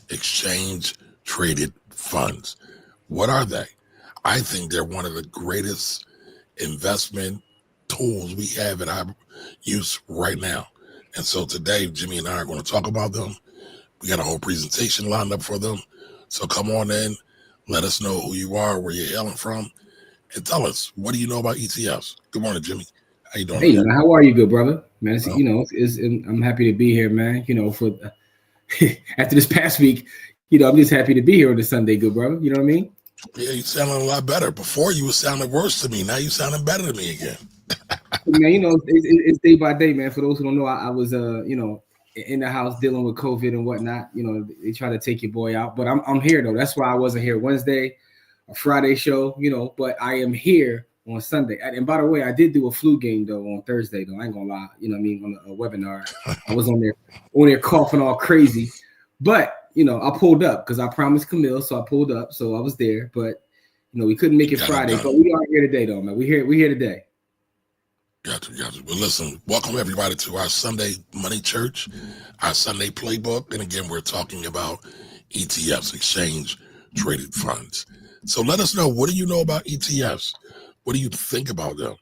exchange traded funds. What are they? I think they're one of the greatest investment tools we have at our use right now. And so today, Jimmy and I are going to talk about them. We got a whole presentation lined up for them. So come on in, let us know who you are, where you're hailing from, and tell us, what do you know about ETFs? Good morning, Jimmy. How you doing? Hey, man, how are you, good brother? Man, I'm happy to be here, man. For after this past week, I'm just happy to be here on this Sunday, good brother. You know what I mean? Yeah, you sounding a lot better. Before you were sounding worse to me. Now you sounding better to me again. Man, it's day by day, man. For those who don't know, I was in the house dealing with COVID and whatnot. They try to take your boy out, but I'm here though. That's why I wasn't here Wednesday, a Friday show. But I am here on Sunday. And by the way, I did do a flu game though on Thursday though. I ain't gonna lie, on a webinar. I was on there coughing all crazy, but I pulled up because I promised Camille, so I pulled up, so I was there. But we couldn't make it Friday, but we are here today though, man. We're here today. Gotcha. Well, listen, welcome everybody to our Sunday Money Church, our Sunday playbook. And again, we're talking about ETFs, exchange traded funds. So let us know, what do you know about ETFs? What do you think about them?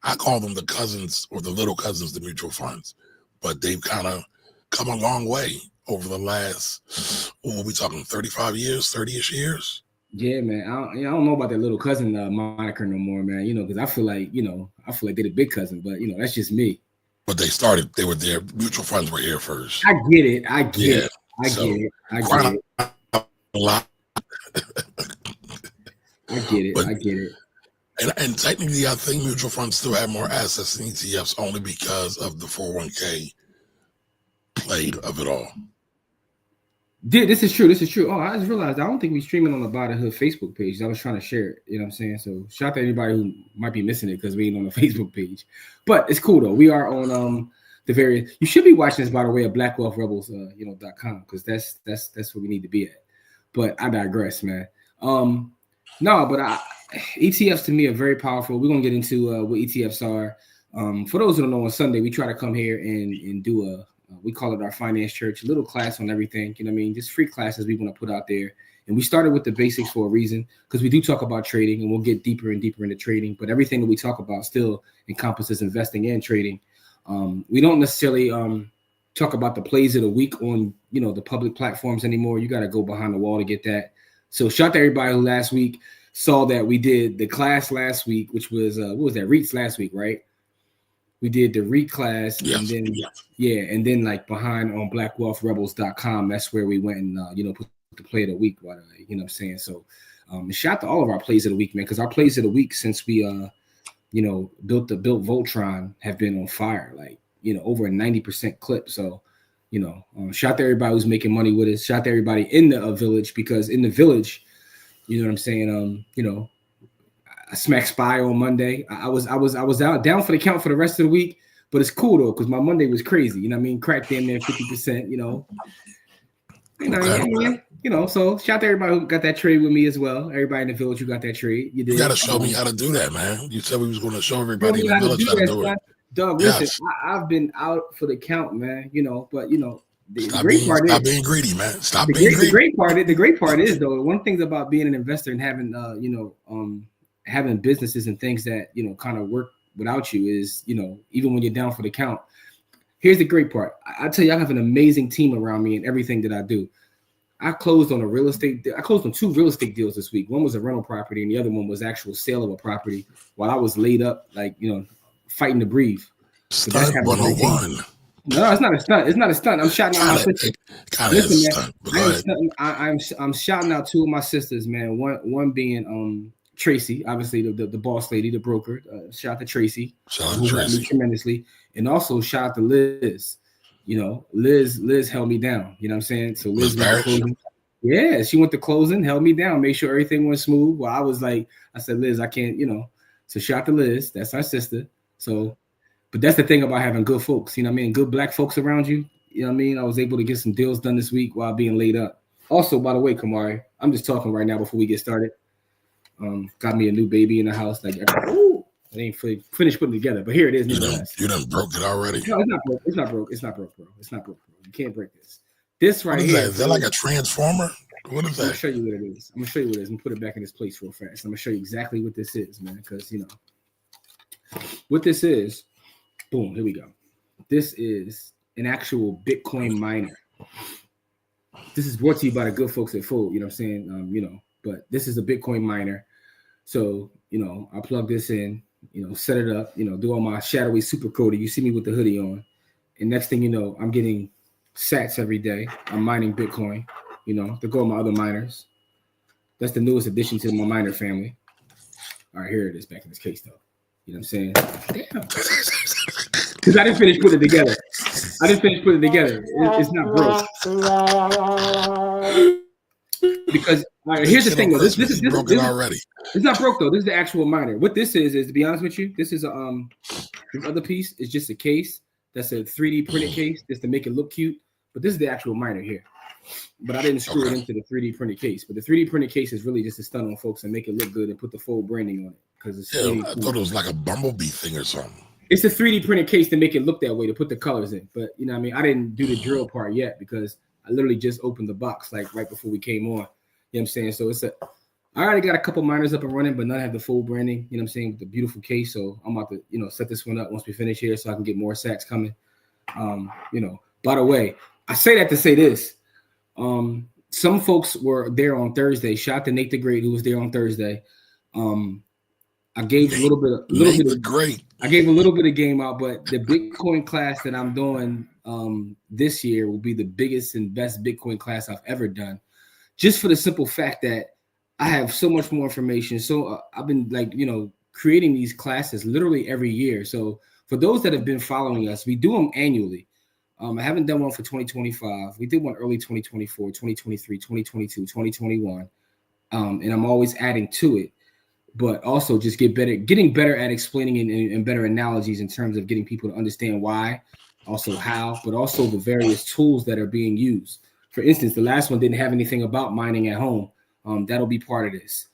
I call them the cousins or the little cousins to mutual funds, but they've kind of come a long way over the last, what are we talking, 35 years, 30-ish years? Yeah, man. I don't know about that little cousin moniker no more, man. Because I feel like they're the big cousin, but that's just me. But they were there. Mutual funds were here first. I get it. I get it. I get it. And technically, I think mutual funds still have more assets than ETFs only because of the 401k played of it all. This is true. Oh, I just realized I don't think we're streaming on the Buy the Hood Facebook page. I was trying to share it. You know what I'm saying? So shout out to anybody who might be missing it because we ain't on the Facebook page. But it's cool though. We are on the various. You should be watching this, by the way, at blackwealthrebels.com because that's where we need to be at. But I digress, man. ETFs to me are very powerful. We're gonna get into what ETFs are. For those who don't know, on Sunday we try to come here and do we call it our finance church, a little class on everything, just free classes we want to put out there. And we started with the basics for a reason, because we do talk about trading and we'll get deeper and deeper into trading, but everything that we talk about still encompasses investing and trading. We don't necessarily talk about the plays of the week on, the public platforms anymore. You got to go behind the wall to get that. So shout out to everybody who last week saw that we did the class last week, which was, what was that? REITs last week, right? We did the REIT class, and then like behind on blackwealthrebels.com, that's where we went and put the play of the week. What I'm saying? So shout out to all of our plays of the week, man, because our plays of the week since we built Voltron have been on fire, like over a 90% clip. So shout out to everybody who's making money with us. Shout out to everybody in the village, because in the village, you know what I'm saying? I smacked SPY on Monday. I was out down for the count for the rest of the week, but it's cool though, because my Monday was crazy. Cracked damn near 50%. So shout out to everybody who got that trade with me as well. Everybody in the village who got that trade. You got to show me how to do that, man. You said we was going to show everybody in the village how to do it. Dog, listen, I've been out for the count, man. Stop being greedy, man. Stop being greedy. The great part is though, one thing about being an investor and having having businesses and things that kind of work without you is even when you're down for the count. Here's the great part. I tell you, I have an amazing team around me and everything that I do. I closed on two real estate deals this week. One was a rental property and the other one was actual sale of a property while I was laid up, fighting to breathe. Stunt 101. No, it's not a stunt. It's not a stunt. I'm shouting out my sisters. Listen, man, I'm shouting out two of my sisters, man. One being Tracy, obviously the boss lady, the broker. Shout out to Tracy. Shout out to Tracy tremendously, and also shout out to Liz. Liz held me down. You know what I'm saying? So Liz went to closing. Yeah, she went to closing, held me down, made sure everything went smooth. Well, I said, Liz, I can't. So shout out to Liz. That's our sister. So, but that's the thing about having good folks. You know what I mean? Good black folks around you. You know what I mean? I was able to get some deals done this week while being laid up. Also, by the way, Kamari, I'm just talking right now before we get started. Got me a new baby in the house. Like, it ain't finished putting together, but here it is. You done broke it already. No, it's not broke. It's not broke, bro. You can't break this. This right here. Is that like a transformer? What is I'm gonna that? show you what it is. I'm gonna show you what it is. I'm gonna put it back in its place real fast. I'm gonna show you exactly what this is, man. Because what this is. Boom. Here we go. This is an actual Bitcoin miner. This is brought to you by the good folks at Fold. You know what I'm saying? But this is a Bitcoin miner. So I plug this in. Set it up. Do all my shadowy super coding. You see me with the hoodie on, and next thing you know, I'm getting sats every day. I'm mining Bitcoin. To go with my other miners. That's the newest addition to my miner family. All right, here it is back in this case, though. You know what I'm saying? Damn. Because I didn't finish putting it together. It's not broke. Because here's the thing, though. This is broken already. It's not broke, though. This is the actual miner. What this is to be honest with you, this is this other piece is just a case. That's a 3D printed case just to make it look cute. But this is the actual miner here. But I didn't screw it into the 3D printed case. But the 3D printed case is really just to stun on folks and make it look good and put the Fold branding on it. Because it's I thought it was like a bumblebee thing or something. It's a 3D printed case to make it look that way, to put the colors in. But I didn't do the drill part yet because I literally just opened the box like right before we came on. You know what I'm saying? So I already got a couple miners up and running, but none have the Fold branding, you know what I'm saying, with the beautiful case. So I'm about to, set this one up once we finish here so I can get more sats coming. By the way, I say that to say this. Some folks were there on Thursday. Shout out to Nate the Great, who was there on Thursday. I gave a little bit of game out, but the Bitcoin class that I'm doing this year will be the biggest and best Bitcoin class I've ever done, just for the simple fact that I have so much more information. So I've been creating these classes literally every year. So for those that have been following us, we do them annually. I haven't done one for 2025. We did one early 2024, 2023, 2022, 2021. And I'm always adding to it, but also just getting better at explaining and better analogies in terms of getting people to understand why, also how, but also the various tools that are being used. For instance, the last one didn't have anything about mining at home. That'll be part of this.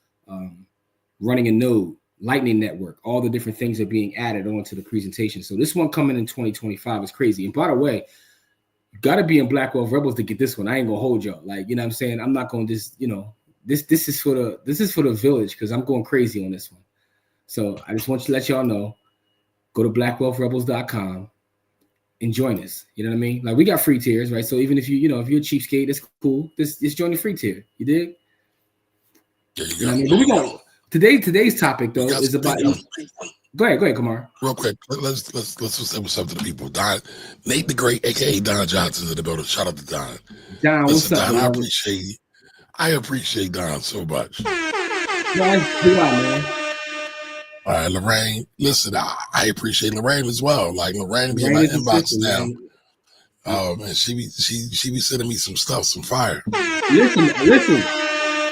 Running a node, Lightning Network, all the different things are being added onto the presentation. So this one coming in 2025 is crazy. And by the way, you got to be in Black Wealth Rebels to get this one. I ain't gonna hold y'all. You know what I'm saying? I'm not gonna just, this is for the village because I'm going crazy on this one. So I just want to let y'all know, go to blackwealthrebels.com and join us. You know what I mean? We got free tiers, right? So even if if you're a cheapskate, that's cool. Just join the free tier. You dig? There you go. What I mean? But we gonna today's topic though is about. Go ahead, Kamar. Real quick, let's say what's up to the people. Nate the Great, aka Don Johnson's in the building. Shout out to Don. Don, what's up? Don, I appreciate Don so much. Man. All right, Lorraine. Listen, I appreciate Lorraine as well. Lorraine be in my inbox now. Man. Oh man, she be sending me some stuff, some fire. Listen.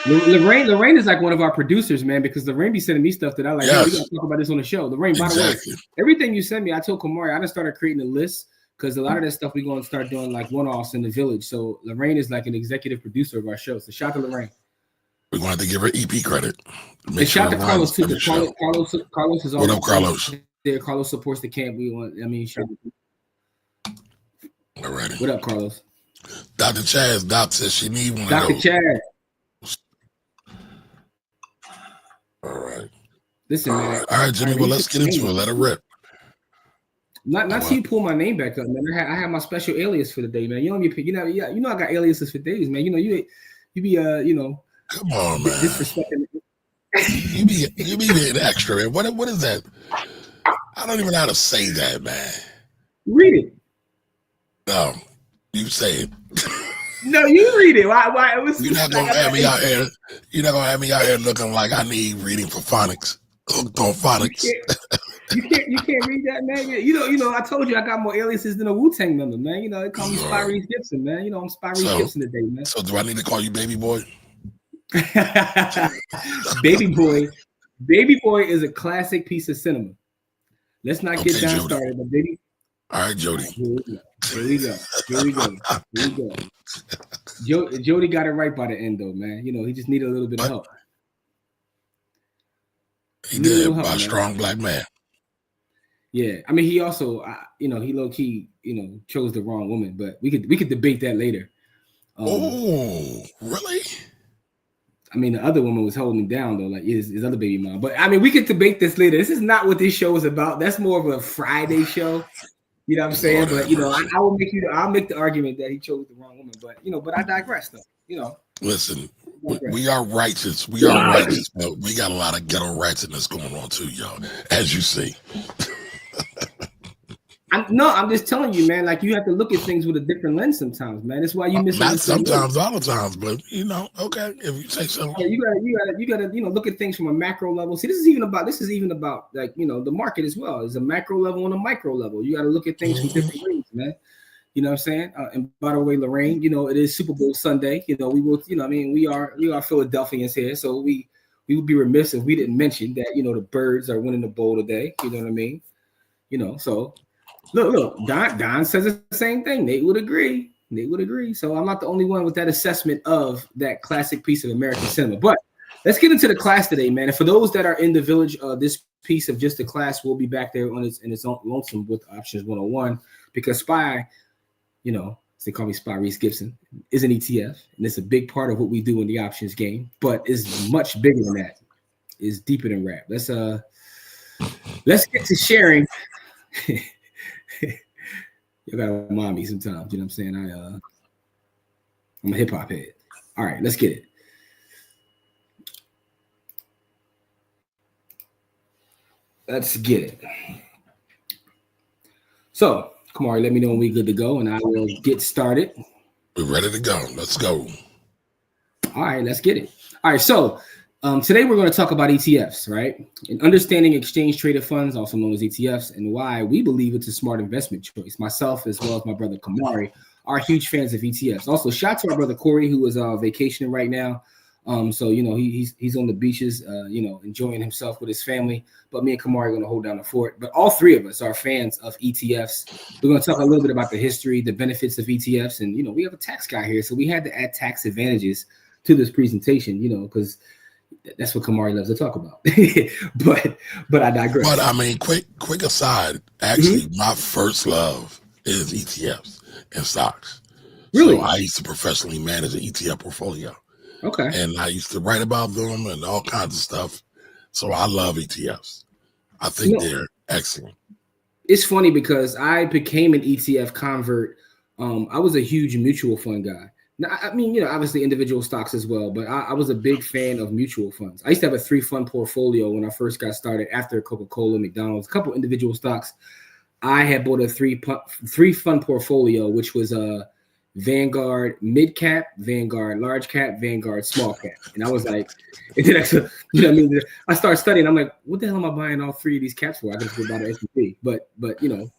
Lorraine is like one of our producers, man, because Lorraine be sending me stuff that I like. Yes. Hey, we gotta talk about this on the show. Lorraine, by the way, everything you send me, I told Kamari, I just started creating a list because a lot of that stuff we're going to start doing one-offs in the village. So Lorraine is like an executive producer of our show. So shout out to Lorraine. We're going to have to give her EP credit. And shout out to Carlos too. Carlos is also what up, Carlos? There. Carlos supports the camp. Shout out. All righty. What up, Carlos? Dr. Chaz, Doc says she need one. Dr. Chaz. All right. Listen, man. All right, Jimmy. Well, let's get into it. Let her rip. Not see you pull my name back up, man. I have my special alias for the day, man. You know I got aliases for days, man. You be Come on, man. Disrespecting. you be being extra, man. What is that? I don't even know how to say that, man. Read it. No, you say it. No, you read it. Why? It was. You're not gonna have me out here. You're not gonna have me out here looking like I need reading for phonics. Hooked on phonics. You can't read that, man. You know. I told you I got more aliases than a Wu-Tang member, man. They call me Spyreese Gibson, man. I'm Spyreese Gibson today, man. So do I need to call you Baby Boy? Baby Boy is a classic piece of cinema. Let's not get down started, but baby. All right, Jody. Here we go. Jody got it right by the end, though, man. He just needed a little bit of help. He did by a strong black man. Yeah, I mean, he also, he low key, chose the wrong woman, but we could debate that later. Oh, really? I mean, the other woman was holding him down though, like his other baby mom. But I mean, we could debate this later. This is not what this show is about. That's more of a Friday show. You know what I'm saying? Lord But have mercy. I'll make the argument that he chose the wrong woman. But but I digress though. Listen, I digress. we are righteous. We are righteous, but we got a lot of ghetto righteousness going on too, y'all. As you see. I'm just telling you, man. Like you have to look at things with a different lens sometimes, man. That's why you Not misunderstand. sometimes, all the times, but okay, if you say so. Yeah, you gotta look at things from a macro level. See, this is even about like the market as well. There's a macro level and a micro level. You got to look at things from different ways, man. You know what I'm saying? And by the way, Lorraine, it is Super Bowl Sunday. We will, we are Philadelphians here, so we would be remiss if we didn't mention that the Birds are winning the bowl today. You know what I mean? So look, Don says the same thing. Nate would agree. So I'm not the only one with that assessment of that classic piece of American cinema. But let's get into the class today, man. And for those that are in the village, this piece of just the class will be back there in its own lonesome with Options 101 because SPY, they call me SPY Reese Gibson, is an ETF, and it's a big part of what we do in the options game. But it's much bigger than that. It's deeper than rap. Let's get to sharing. You gotta remind me sometimes, you know what I'm saying? I'm a hip hop head. All right, let's get it. Let's get it. So, Kamari, let me know when we're good to go, and I will get started. We're ready to go. Let's go. All right, let's get it. All right, so today we're going to talk about ETFs, right? And understanding exchange traded funds, also known as ETFs, and why we believe it's a smart investment choice. Myself, as well as my brother Kamari, are huge fans of ETFs. Also, shout out to our brother Corey, who is vacationing right now. So he's on the beaches, enjoying himself with his family. But me and Kamari are going to hold down the fort. But all three of us are fans of ETFs. We're going to talk a little bit about the history, the benefits of ETFs, and we have a tax guy here, so we had to add tax advantages to this presentation, because that's what Kamari loves to talk about. but I digress. But I mean, quick aside. Actually, my first love is ETFs and stocks. Really? So I used to professionally manage an ETF portfolio. Okay. And I used to write about them and all kinds of stuff. So I love ETFs. I think they're excellent. It's funny because I became an ETF convert. I was a huge mutual fund guy. Now, I mean, obviously individual stocks as well, but I was a big fan of mutual funds. I used to have a 3-fund portfolio when I first got started after Coca-Cola, McDonald's, a couple individual stocks. I had bought a 3-fund portfolio, which was Vanguard mid cap, Vanguard large cap, Vanguard small cap. And I was like, and then I started studying. I'm like, what the hell am I buying all three of these caps for? I can just buy the S&P. But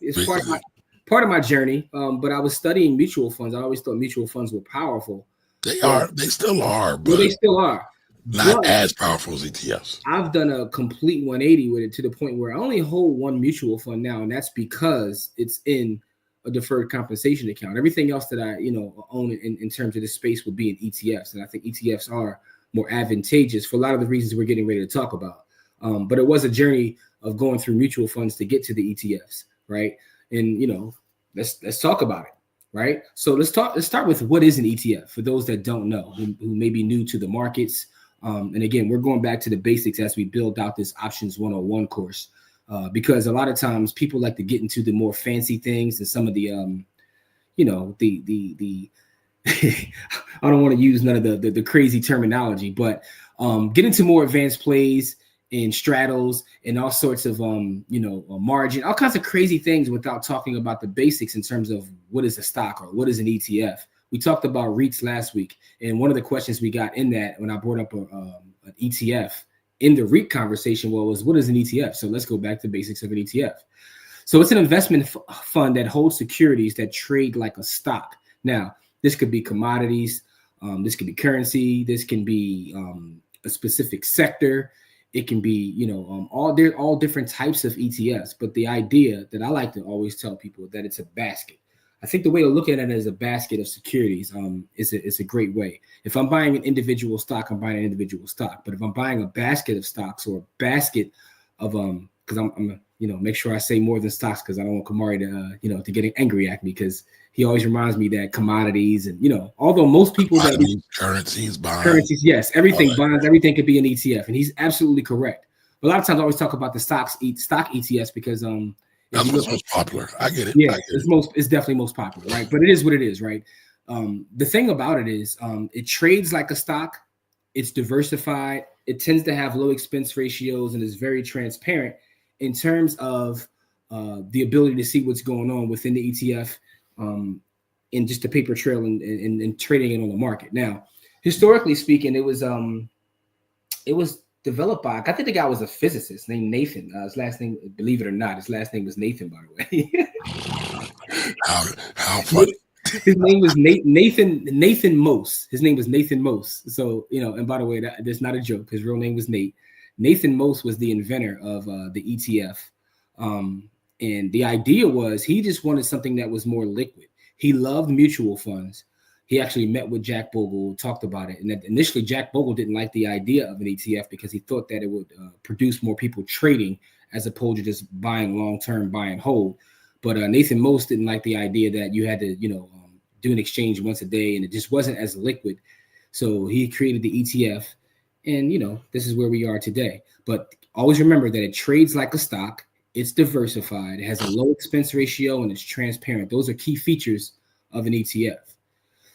it's part of my journey. But I was studying mutual funds. I always thought mutual funds were powerful. They are. They still are. But they still are. Not as powerful as ETFs. I've done a complete 180 with it to the point where I only hold one mutual fund now, and that's because it's in a deferred compensation account. Everything else that I own in terms of this space would be in ETFs, and I think ETFs are more advantageous for a lot of the reasons we're getting ready to talk about. But it was a journey of going through mutual funds to get to the ETFs, right? And let's talk about it, right? So let's start with what is an ETF for those that don't know, who may be new to the markets. And again, we're going back to the basics as we build out this Options 101 course, because a lot of times people like to get into the more fancy things and some of the, the I don't want to use none of the crazy terminology, but get into more advanced plays and straddles and all sorts of, margin, all kinds of crazy things without talking about the basics in terms of what is a stock or what is an ETF. We talked about REITs last week, and one of the questions we got in that when I brought up an ETF in the REIT conversation was, what is an ETF? So let's go back to basics of an ETF. So it's an investment fund that holds securities that trade like a stock. Now, this could be commodities, this could be currency, this can be a specific sector. It can be, all different types of ETFs. But the idea that I like to always tell people that it's a basket. I think the way to look at it as a basket of securities is a great way. If I'm buying an individual stock, I'm buying an individual stock. But if I'm buying a basket of stocks or a basket of because I'm make sure I say more than stocks because I don't want Kamari to to get angry at me because he always reminds me that commodities and, although most people currencies, bonds, currencies, yes, everything, bonds, everything could be an ETF. And he's absolutely correct. But a lot of times I always talk about the stock ETFs because that's what's most popular. I get it. Yeah, I get it's definitely most popular, right? But it is what it is, right? The thing about it is it trades like a stock. It's diversified. It tends to have low expense ratios and is very transparent in terms of the ability to see what's going on within the ETF in just the paper trail and trading it on the market. Now, historically speaking, it was developed by, I think the guy was a physicist named Nathan. His last name, believe it or not, his last name was Nathan, by the way. How funny. His name was Nathan Mose. His name was Nathan Mose. So, and by the way, that's not a joke. His real name was Nate. Nathan Mose was the inventor of the ETF. And the idea was he just wanted something that was more liquid. He loved mutual funds. He actually met with Jack Bogle, talked about it. And initially, Jack Bogle didn't like the idea of an ETF because he thought that it would produce more people trading as opposed to just buying long-term, buy and hold. But Nathan Mose didn't like the idea that you had to, do an exchange once a day, and it just wasn't as liquid. So he created the ETF, and, this is where we are today. But always remember that it trades like a stock. It's diversified. It has a low expense ratio, and it's transparent. Those are key features of an ETF.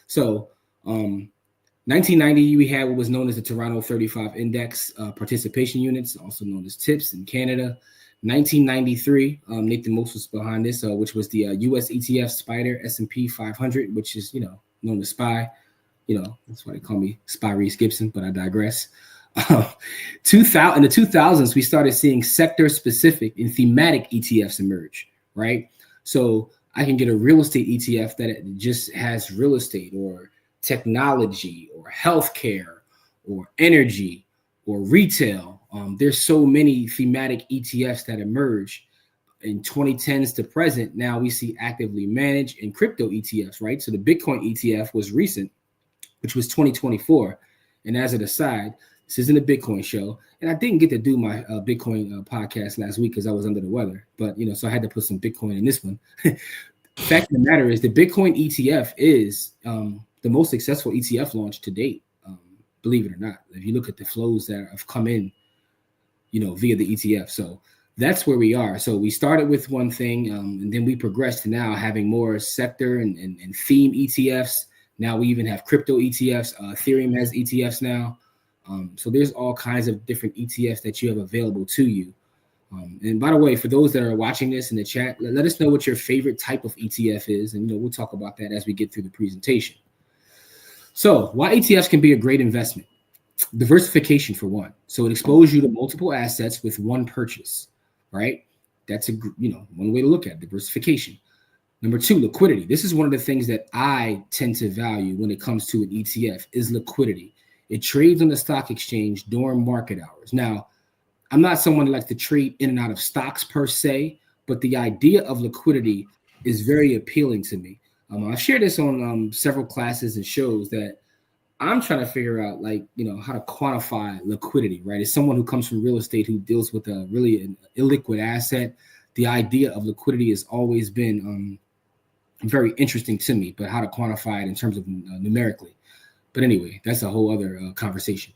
So 1990, we had what was known as the Toronto 35 Index participation units, also known as TIPS in Canada. 1993, Nathan Mose was behind this, which was the U.S. ETF Spider S&P 500, which is, known as SPY. That's why they call me Spy Reese Gibson, but I digress. In the 2000s, we started seeing sector-specific and thematic ETFs emerge, right? So I can get a real estate ETF that it just has real estate or technology or healthcare or energy or retail. There's so many thematic ETFs that emerge in 2010s to present. Now we see actively managed and crypto ETFs, right? So the Bitcoin ETF was recent, which was 2024. And as an aside, this isn't a Bitcoin show. And I didn't get to do my Bitcoin podcast last week because I was under the weather. But, so I had to put some Bitcoin in this one. Fact of the matter is the Bitcoin ETF is the most successful ETF launch to date, believe it or not. If you look at the flows that have come in, via the ETF. So that's where we are. So we started with one thing, and then we progressed to now having more sector and theme ETFs. Now we even have crypto ETFs. Ethereum has ETFs now. So there's all kinds of different ETFs that you have available to you. And by the way, for those that are watching this in the chat, let us know what your favorite type of ETF is. And, we'll talk about that as we get through the presentation. So why ETFs can be a great investment? Diversification for one. So it exposes you to multiple assets with one purchase, right? That's one way to look at it, diversification. Number two, liquidity. This is one of the things that I tend to value when it comes to an ETF is liquidity. It trades on the stock exchange during market hours. Now, I'm not someone that likes to trade in and out of stocks per se, but the idea of liquidity is very appealing to me. I've shared this on several classes and shows that I'm trying to figure out, how to quantify liquidity, right? As someone who comes from real estate who deals with a really an illiquid asset, the idea of liquidity has always been very interesting to me, but how to quantify it in terms of numerically. But anyway, that's a whole other conversation.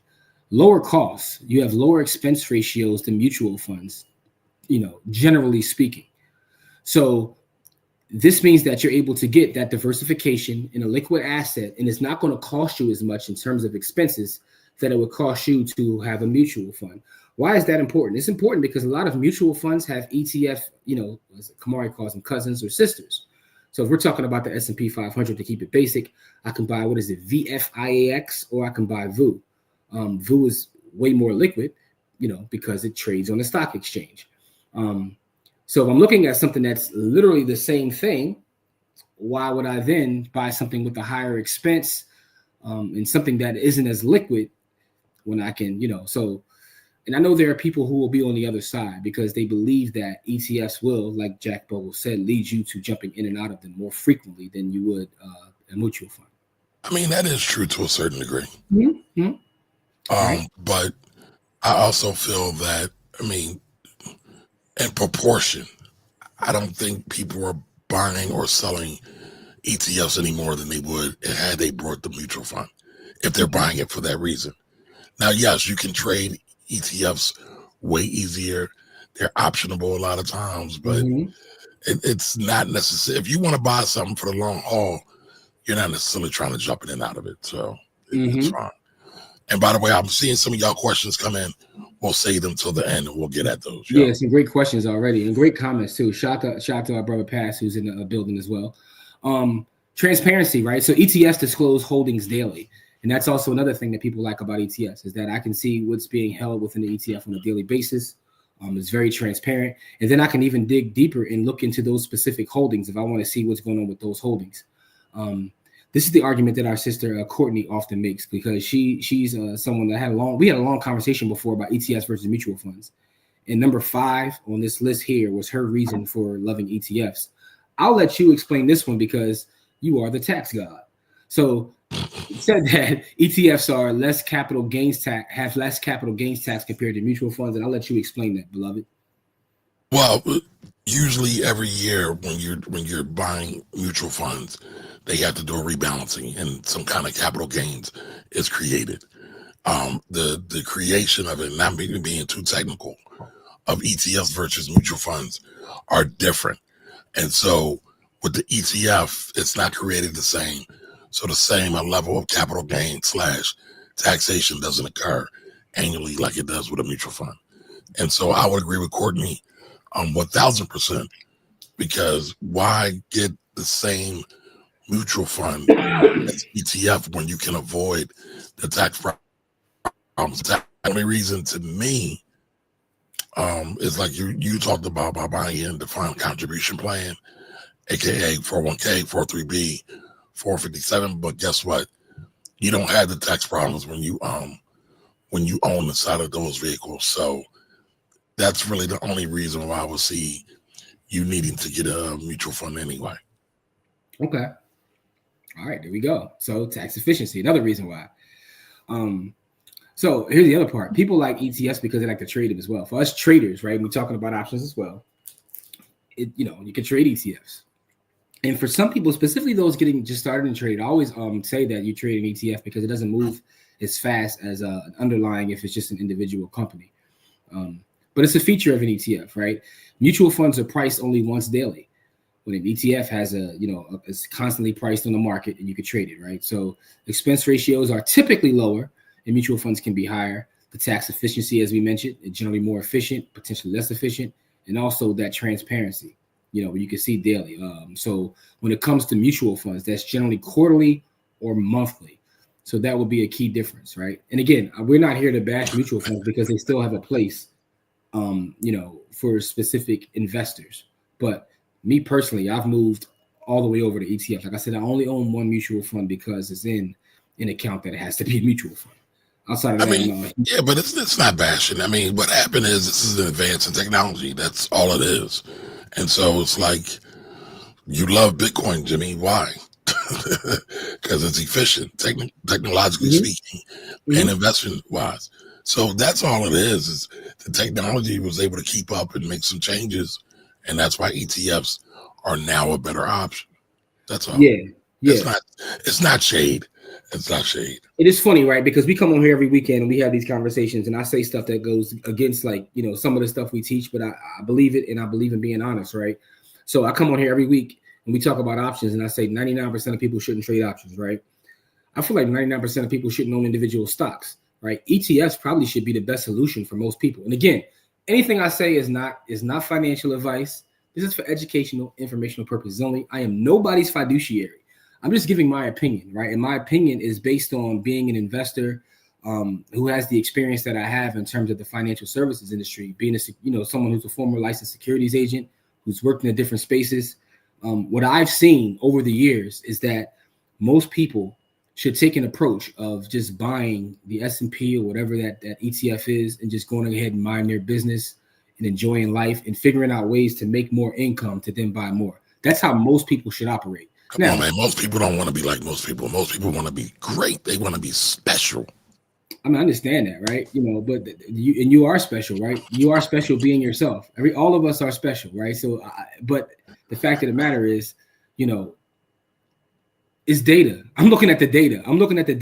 Lower costs. You have lower expense ratios than mutual funds, generally speaking. So this means that you're able to get that diversification in a liquid asset, and it's not going to cost you as much in terms of expenses that it would cost you to have a mutual fund. Why is that important? It's important because a lot of mutual funds have ETF, as Kamari calls them, cousins or sisters. So if we're talking about the S&P 500 to keep it basic, I can buy, VFIAX, or I can buy VU. VU is way more liquid, because it trades on the stock exchange. So if I'm looking at something that's literally the same thing, why would I then buy something with a higher expense and something that isn't as liquid when I can, so, and I know there are people who will be on the other side because they believe that ETFs will, like Jack Bogle said, lead you to jumping in and out of them more frequently than you would a mutual fund. I mean, that is true to a certain degree. Mm-hmm. Right. But I also feel that, in proportion, I don't think people are buying or selling ETFs any more than they would had they brought the mutual fund, if they're buying it for that reason. Now, yes, you can trade ETFs way easier. They're optionable a lot of times, but it's not necessary. If you want to buy something for the long haul, you're not necessarily trying to jump in and out of it. So it's fine. And by the way, I'm seeing some of y'all questions come in. We'll save them till the end and we'll get at those. Yeah, some great questions already and great comments too. Shout out to our brother Pass, who's in the building as well. Transparency, right? So ETFs disclose holdings daily. And that's also another thing that people like about ETFs is that I can see what's being held within the ETF on a daily basis. It's very transparent. And then I can even dig deeper and look into those specific holdings if I want to see what's going on with those holdings. This is the argument that our sister Courtney often makes because she's someone that we had a long conversation before about ETFs versus mutual funds. And number 5 on this list here was her reason for loving ETFs. I'll let you explain this one because you are the tax god. So it said that ETFs are less capital gains tax, have less capital gains tax compared to mutual funds, and I'll let you explain that, beloved. Well, usually every year when you're buying mutual funds, they have to do a rebalancing, and some kind of capital gains is created. The creation of it, not being too technical, of ETFs versus mutual funds are different, and so with the ETF, it's not created the same. So the same level of capital gain / taxation doesn't occur annually like it does with a mutual fund. And so I would agree with Courtney 1,000%, because why get the same mutual fund as ETF when you can avoid the tax problems? The only reason to me is like you talked about by buying in defined contribution plan, aka 401k, 403b, 457, but guess what? You don't have the tax problems when you own the side of those vehicles. So that's really the only reason why I would see you needing to get a mutual fund anyway. Okay. All right, there we go. So tax efficiency, another reason why. So here's the other part. People like ETFs because they like to trade them as well. For us traders, right? We're talking about options as well. You can trade ETFs. And for some people, specifically those getting just started in trade, I always say that you trade an ETF because it doesn't move as fast as an underlying if it's just an individual company. But it's a feature of an ETF, right? Mutual funds are priced only once daily. When an ETF has it's constantly priced on the market and you can trade it, right? So expense ratios are typically lower and mutual funds can be higher. The tax efficiency, as we mentioned, is generally more efficient, potentially less efficient, and also that transparency. You can see daily. So when it comes to mutual funds, that's generally quarterly or monthly. So that would be a key difference, right? And again, we're not here to bash mutual funds because they still have a place, for specific investors. But me personally, I've moved all the way over to ETFs. Like I said, I only own one mutual fund because it's in an account that it has to be a mutual fund. Outside of that, yeah, but it's not bashing. I mean, what happened is this is an advance in technology. That's all it is. And so it's like, you love Bitcoin, Jimmy. Why? Because it's efficient, technologically speaking, and investment-wise. So that's all it is the technology was able to keep up and make some changes, and that's why ETFs are now a better option. That's all. Yeah. It's not shade. It's not shade. It is funny, right? Because we come on here every weekend and we have these conversations, and I say stuff that goes against, some of the stuff we teach, but I believe it, and I believe in being honest, right? So I come on here every week and we talk about options, and I say 99% of people shouldn't trade options, right? I feel like 99% of people shouldn't own individual stocks, right? ETFs probably should be the best solution for most people. And again, anything I say is not financial advice. This is for educational, informational purposes only. I am nobody's fiduciary. I'm just giving my opinion, right? And my opinion is based on being an investor who has the experience that I have in terms of the financial services industry, being someone who's a former licensed securities agent, who's worked in different spaces. What I've seen over the years is that most people should take an approach of just buying the S&P or whatever that ETF is and just going ahead and mind their business and enjoying life and figuring out ways to make more income to then buy more. That's how most people should operate. Come on, man. Most people don't want to be like most people. Most people want to be great. They want to be special. I understand that, right? But you are special, right? You are special being yourself. All of us are special, right? So, but the fact of the matter is, It's data. I'm looking at the data. I'm looking at the And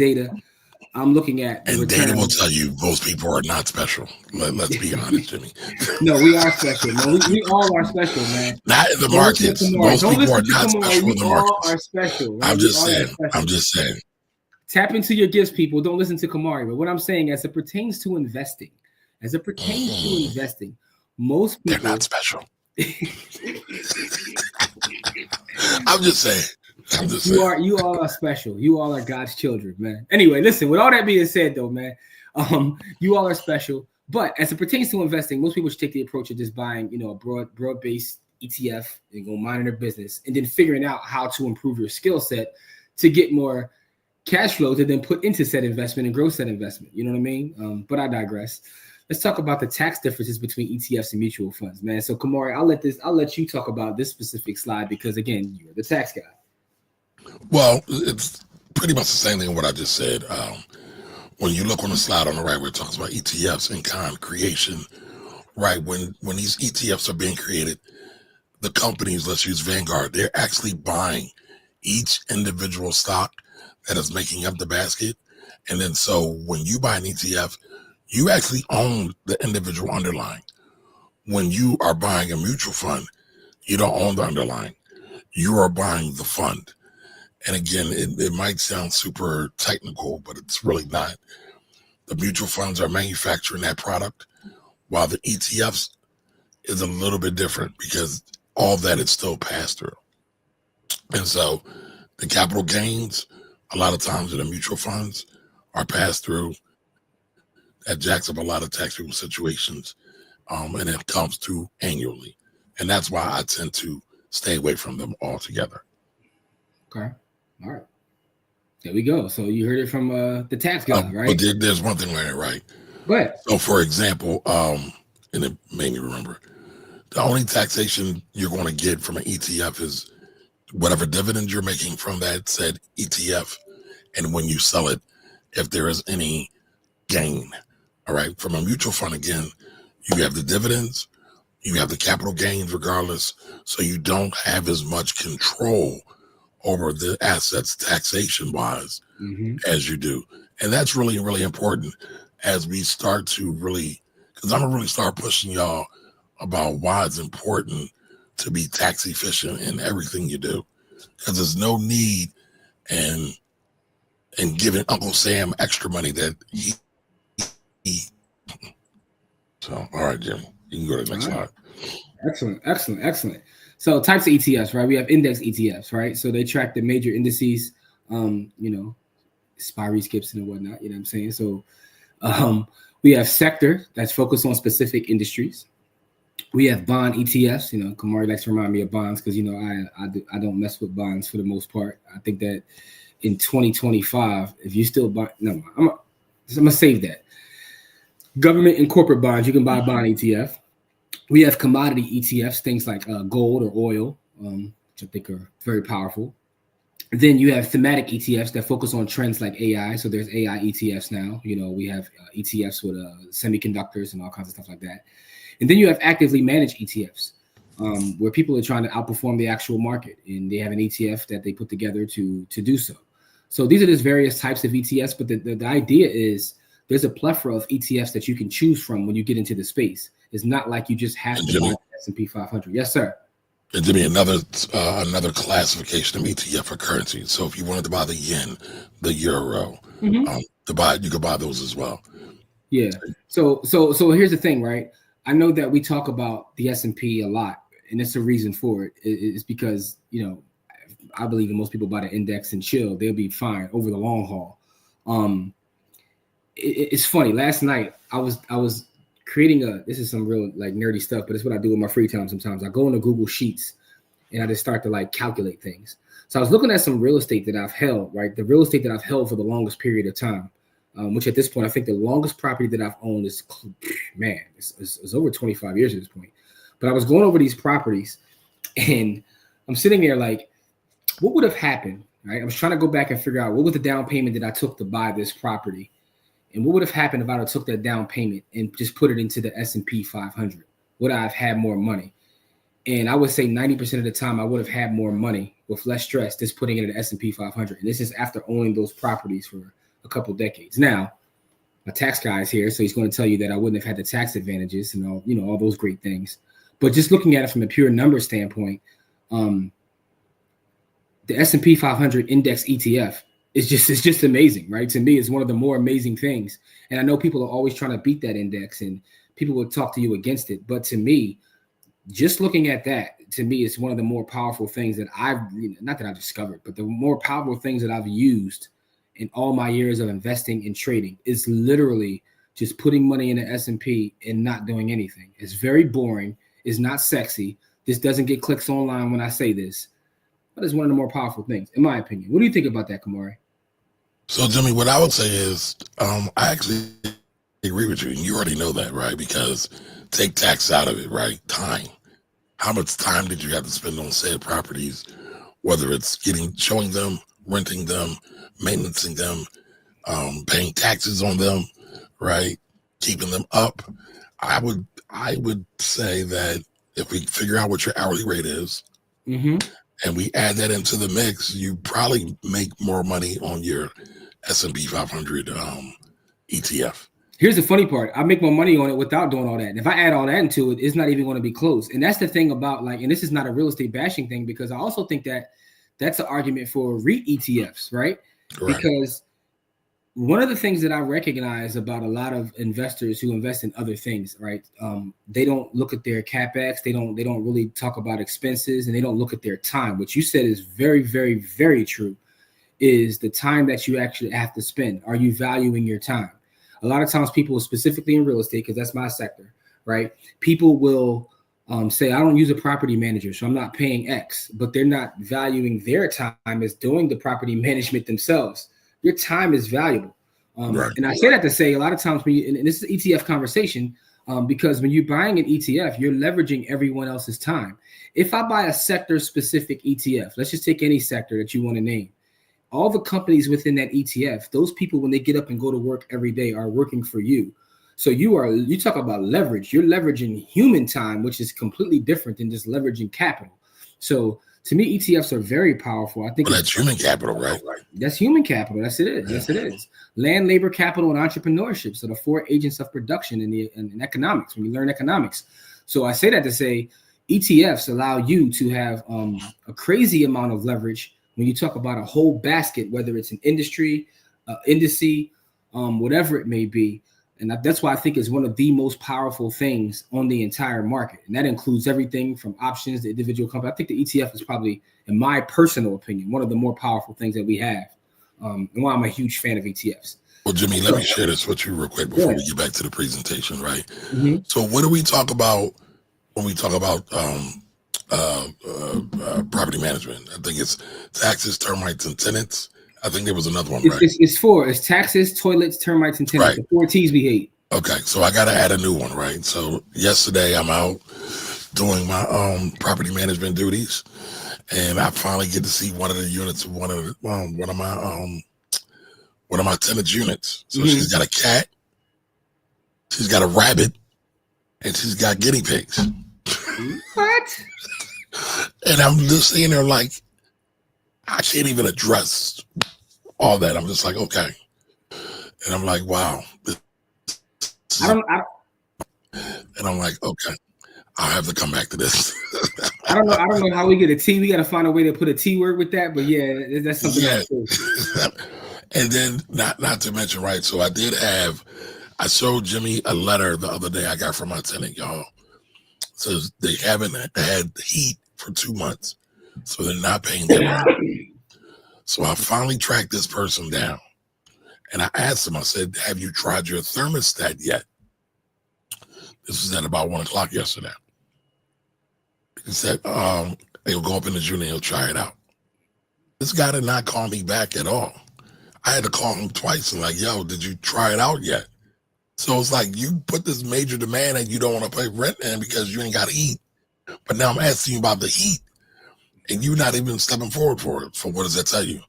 data return. will tell you most people are not special. Let's be honest, Jimmy. No, we are special, man. We all are special, man. Not in the Don't listen to markets. Kamari. Most Don't people are listen to not Kamari. special in We the all markets. are special, right? I'm We just all are saying. special. I'm just saying. Tap into your gifts, people. Don't listen to Kamari. But what I'm saying, as it pertains to investing, most people They're not special. I'm just saying. You all are special. You all are God's children, man. Anyway, listen, with all that being said, though, man, you all are special. But as it pertains to investing, most people should take the approach of just buying, a broad-based ETF and go minding their business, and then figuring out how to improve your skill set to get more cash flow to then put into said investment and grow said investment. You know what I mean? But I digress. Let's talk about the tax differences between ETFs and mutual funds, man. So Kamari, I'll let you talk about this specific slide because again, you're the tax guy. Well, it's pretty much the same thing what I just said. When you look on the slide on the right, where it talks about ETFs and con creation, right? When these ETFs are being created, the companies, let's use Vanguard, they're actually buying each individual stock that is making up the basket. And then so when you buy an ETF, you actually own the individual underlying. When you are buying a mutual fund, you don't own the underlying. You are buying the fund. And again, it might sound super technical, but it's really not. The mutual funds are manufacturing that product, while the ETFs is a little bit different because all of that is still passed through. And so the capital gains, a lot of times in the mutual funds, are passed through. That jacks up a lot of taxable situations, and it comes through annually. And that's why I tend to stay away from them altogether. Okay. All right. There we go. So you heard it from the tax guy, right? But there's one thing right. Go ahead. So for example, and it made me remember, the only taxation you're going to get from an ETF is whatever dividends you're making from that said ETF, and when you sell it, if there is any gain. All right. From a mutual fund, again, you have the dividends, you have the capital gains regardless. So you don't have as much control over the assets taxation wise as you do. And that's really, really important as we start to really, because I'm going to really start pushing y'all about why it's important to be tax efficient in everything you do. Because there's no need in giving Uncle Sam extra money that he So, all right, Jim, you can go to the next slide. Excellent. So types of ETFs, right? We have index ETFs, right? So they track the major indices, SPY, skips and whatnot, you know what I'm saying? So we have sector that's focused on specific industries. We have bond ETFs. Kamari likes to remind me of bonds because, I don't mess with bonds for the most part. I think that in 2025, if you still buy, no, I'm going to save that. Government and corporate bonds, you can buy a bond ETF. We have commodity ETFs, things like gold or oil, which I think are very powerful. Then you have thematic ETFs that focus on trends like AI. So there's AI ETFs now. We have ETFs with semiconductors and all kinds of stuff like that. And then you have actively managed ETFs, where people are trying to outperform the actual market, and they have an ETF that they put together to do so. So these are just various types of ETFs, but the idea is there's a plethora of ETFs that you can choose from when you get into the space. It's not like you just have to buy the S&P 500. Yes, sir. And Jimmy, another classification of ETF for currency. So if you wanted to buy the yen, the euro, you could buy those as well. Yeah. So here's the thing, right? I know that we talk about the S&P a lot, and it's a reason for it. It's because, I believe in most people buy the index and chill. They'll be fine over the long haul. It's funny. Last night I was creating this is some real like nerdy stuff, but it's what I do in my free time. Sometimes I go into Google Sheets and I just start to like calculate things. So I was looking at some real estate that I've held, right? The real estate that I've held for the longest period of time, which at this point, I think the longest property that I've owned is, it's over 25 years at this point. But I was going over these properties and I'm sitting there like, what would have happened, right? I was trying to go back and figure out what was the down payment that I took to buy this property. And what would have happened if I took that down payment and just put it into the S&P 500? Would I have had more money? And I would say 90% of the time I would have had more money with less stress just putting it in the S&P 500. And this is after owning those properties for a couple decades. Now, my tax guy is here, so he's going to tell you that I wouldn't have had the tax advantages and all, all those great things. But just looking at it from a pure number standpoint, the S&P 500 index ETF is just amazing, right? To me, it's one of the more amazing things. And I know people are always trying to beat that index, and people will talk to you against it. But to me, just looking at that, to me, it's one of the more powerful things that not that I've discovered, but the more powerful things that I've used in all my years of investing and trading is literally just putting money in the S&P and not doing anything. It's very boring. It's not sexy. This doesn't get clicks online when I say this, but it's one of the more powerful things, in my opinion. What do you think about that, Kamari? So, Jimmy, what I would say is I actually agree with you. And you already know that, right? Because take tax out of it, right? Time. How much time did you have to spend on said properties, whether it's showing them, renting them, maintaining them, paying taxes on them, right? Keeping them up. I would say that if we figure out what your hourly rate is, and we add that into the mix, you probably make more money on your S&P 500 ETF. Here's the funny part. I make more money on it without doing all that. And if I add all that into it, it's not even going to be close. And that's the thing about and this is not a real estate bashing thing, because I also think that that's an argument for REIT ETFs, right? Correct. Because one of the things that I recognize about a lot of investors who invest in other things, right? They don't look at their CapEx. They don't really talk about expenses, and they don't look at their time. What you said is very, very, very true, is the time that you actually have to spend. Are you valuing your time? A lot of times people, specifically in real estate, because that's my sector, right? People will say, I don't use a property manager, so I'm not paying X, but they're not valuing their time as doing the property management themselves. Your time is valuable. Right. And I say that to say a lot of times, and this is an ETF conversation, because when you're buying an ETF, you're leveraging everyone else's time. If I buy a sector-specific ETF, let's just take any sector that you want to name, all the companies within that ETF, those people, when they get up and go to work every day, are working for you. So you talk about leverage. You're leveraging human time, which is completely different than just leveraging capital. So to me, ETFs are very powerful. I think that's human capital, right? That's human capital. Yes, it is. Yes, it is. Land, labor, capital, and entrepreneurship. So the four agents of production in economics, when you learn economics. So I say that to say ETFs allow you to have a crazy amount of leverage when you talk about a whole basket, whether it's an industry, indice, whatever it may be. And that's why I think it's one of the most powerful things on the entire market. And that includes everything from options to individual companies. I think the ETF is probably, in my personal opinion, one of the more powerful things that we have. And why I'm a huge fan of ETFs. Well, Jimmy, let me share this with you real quick before we get back to the presentation, right? So what do we talk about when we talk about property management? I think it's taxes, termites, and tenants. I think there was another one, right? It's taxes, toilets, termites, and tenants. Right. The 4 T's we hate. Okay, so I got to add a new one, right? So yesterday I'm out doing my property management duties, and I finally get to see one of the units of one of my tenants' units. So she's got a cat, she's got a rabbit, and she's got guinea pigs. What? And I'm just sitting there like, I can't even address all that. I'm just like, okay. And I'm like, wow. And I'm like, okay, I'll have to come back to this. I don't know how we get a T. We got to find a way to put a T word with that. But yeah, that's something else too. And then not to mention, right, so I showed Jimmy a letter the other day I got from my tenant, y'all. Says they haven't had heat for 2 months. So they're not paying their rent. So I finally tracked this person down. And I asked him, I said, have you tried your thermostat yet? This was at about 1 o'clock yesterday. He said, he'll go up in the June and he'll try it out. This guy did not call me back at all. I had to call him twice and like, yo, did you try it out yet? So it's like you put this major demand and you don't want to pay rent in because you ain't got heat. But now I'm asking you about the heat. And you're not even stepping forward for it. So what does that tell you?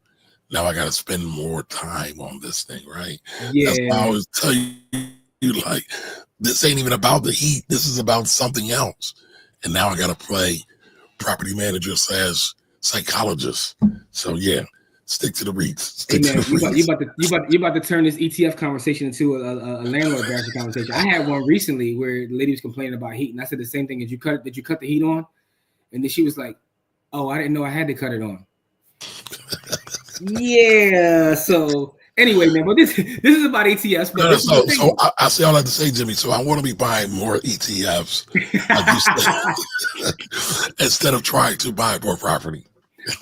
Now I got to spend more time on this thing, right? Yeah. That's why I always tell you, like, this ain't even about the heat. This is about something else. and now I got to play property manager / psychologist. So yeah, stick to the REITs. Hey man, you about to turn this ETF conversation into a landlord bashing conversation. I had one recently where the lady was complaining about heat, and I said the same thing. Did you cut the heat on? And then she was like, "Oh, I didn't know I had to cut it on." Yeah. So anyway, man, but this is about ETFs. But so I say all that to say, Jimmy. So I want to be buying more ETFs, like you said, instead of trying to buy more property.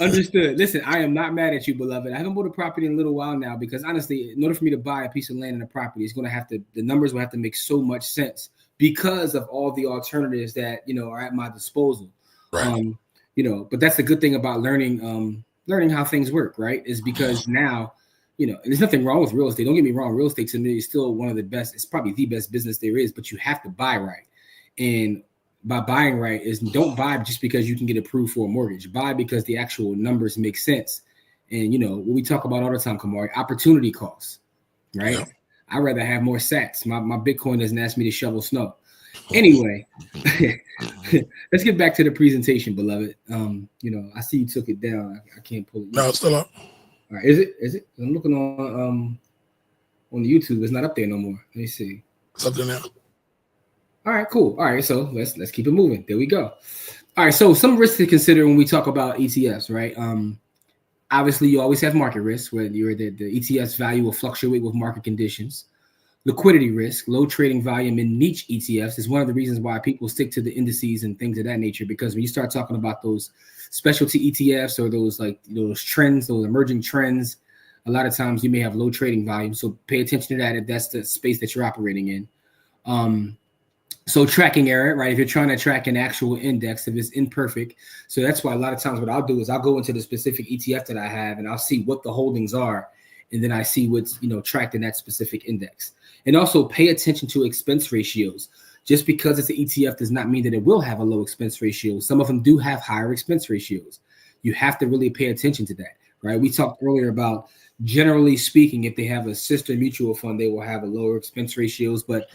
Understood. Listen, I am not mad at you, beloved. I haven't bought a property in a little while now because honestly, in order for me to buy a piece of land and a property, it's going to have to, the numbers will have to make so much sense because of all the alternatives that, are at my disposal. Right. But that's the good thing about learning how things work, right? Is because now, and there's nothing wrong with real estate. Don't get me wrong. Real estate to me is still one of the best. It's probably the best business there is, but you have to buy right. And by buying right is don't buy just because you can get approved for a mortgage. Buy because the actual numbers make sense. And what we talk about all the time, Kamari, opportunity costs, right? Yeah. I'd rather have more sats. My Bitcoin doesn't ask me to shovel snow. Anyway, let's get back to the presentation, beloved. I see you took it down. I can't pull it. No, it's still up. All right, is it? I'm looking on the YouTube. It's not up there no more. Let me see. It's up there now. All right, cool. All right, so let's keep it moving. There we go. All right, so some risks to consider when we talk about ETFs, right? Obviously, you always have market risk, where the ETF's value will fluctuate with market conditions. Liquidity risk, low trading volume in niche ETFs is one of the reasons why people stick to the indices and things of that nature. Because when you start talking about those specialty ETFs or those those trends, those emerging trends, a lot of times you may have low trading volume. So pay attention to that if that's the space that you're operating in. So tracking error, right? If you're trying to track an actual index, if it's imperfect. So that's why a lot of times what I'll do is I'll go into the specific ETF that I have and I'll see what the holdings are. And then I see what's, tracked in that specific index. And also pay attention to expense ratios. Just because it's an ETF does not mean that it will have a low expense ratio. Some of them do have higher expense ratios. You have to really pay attention to that, right? We talked earlier about, generally speaking, if they have a sister mutual fund, they will have a lower expense ratios, but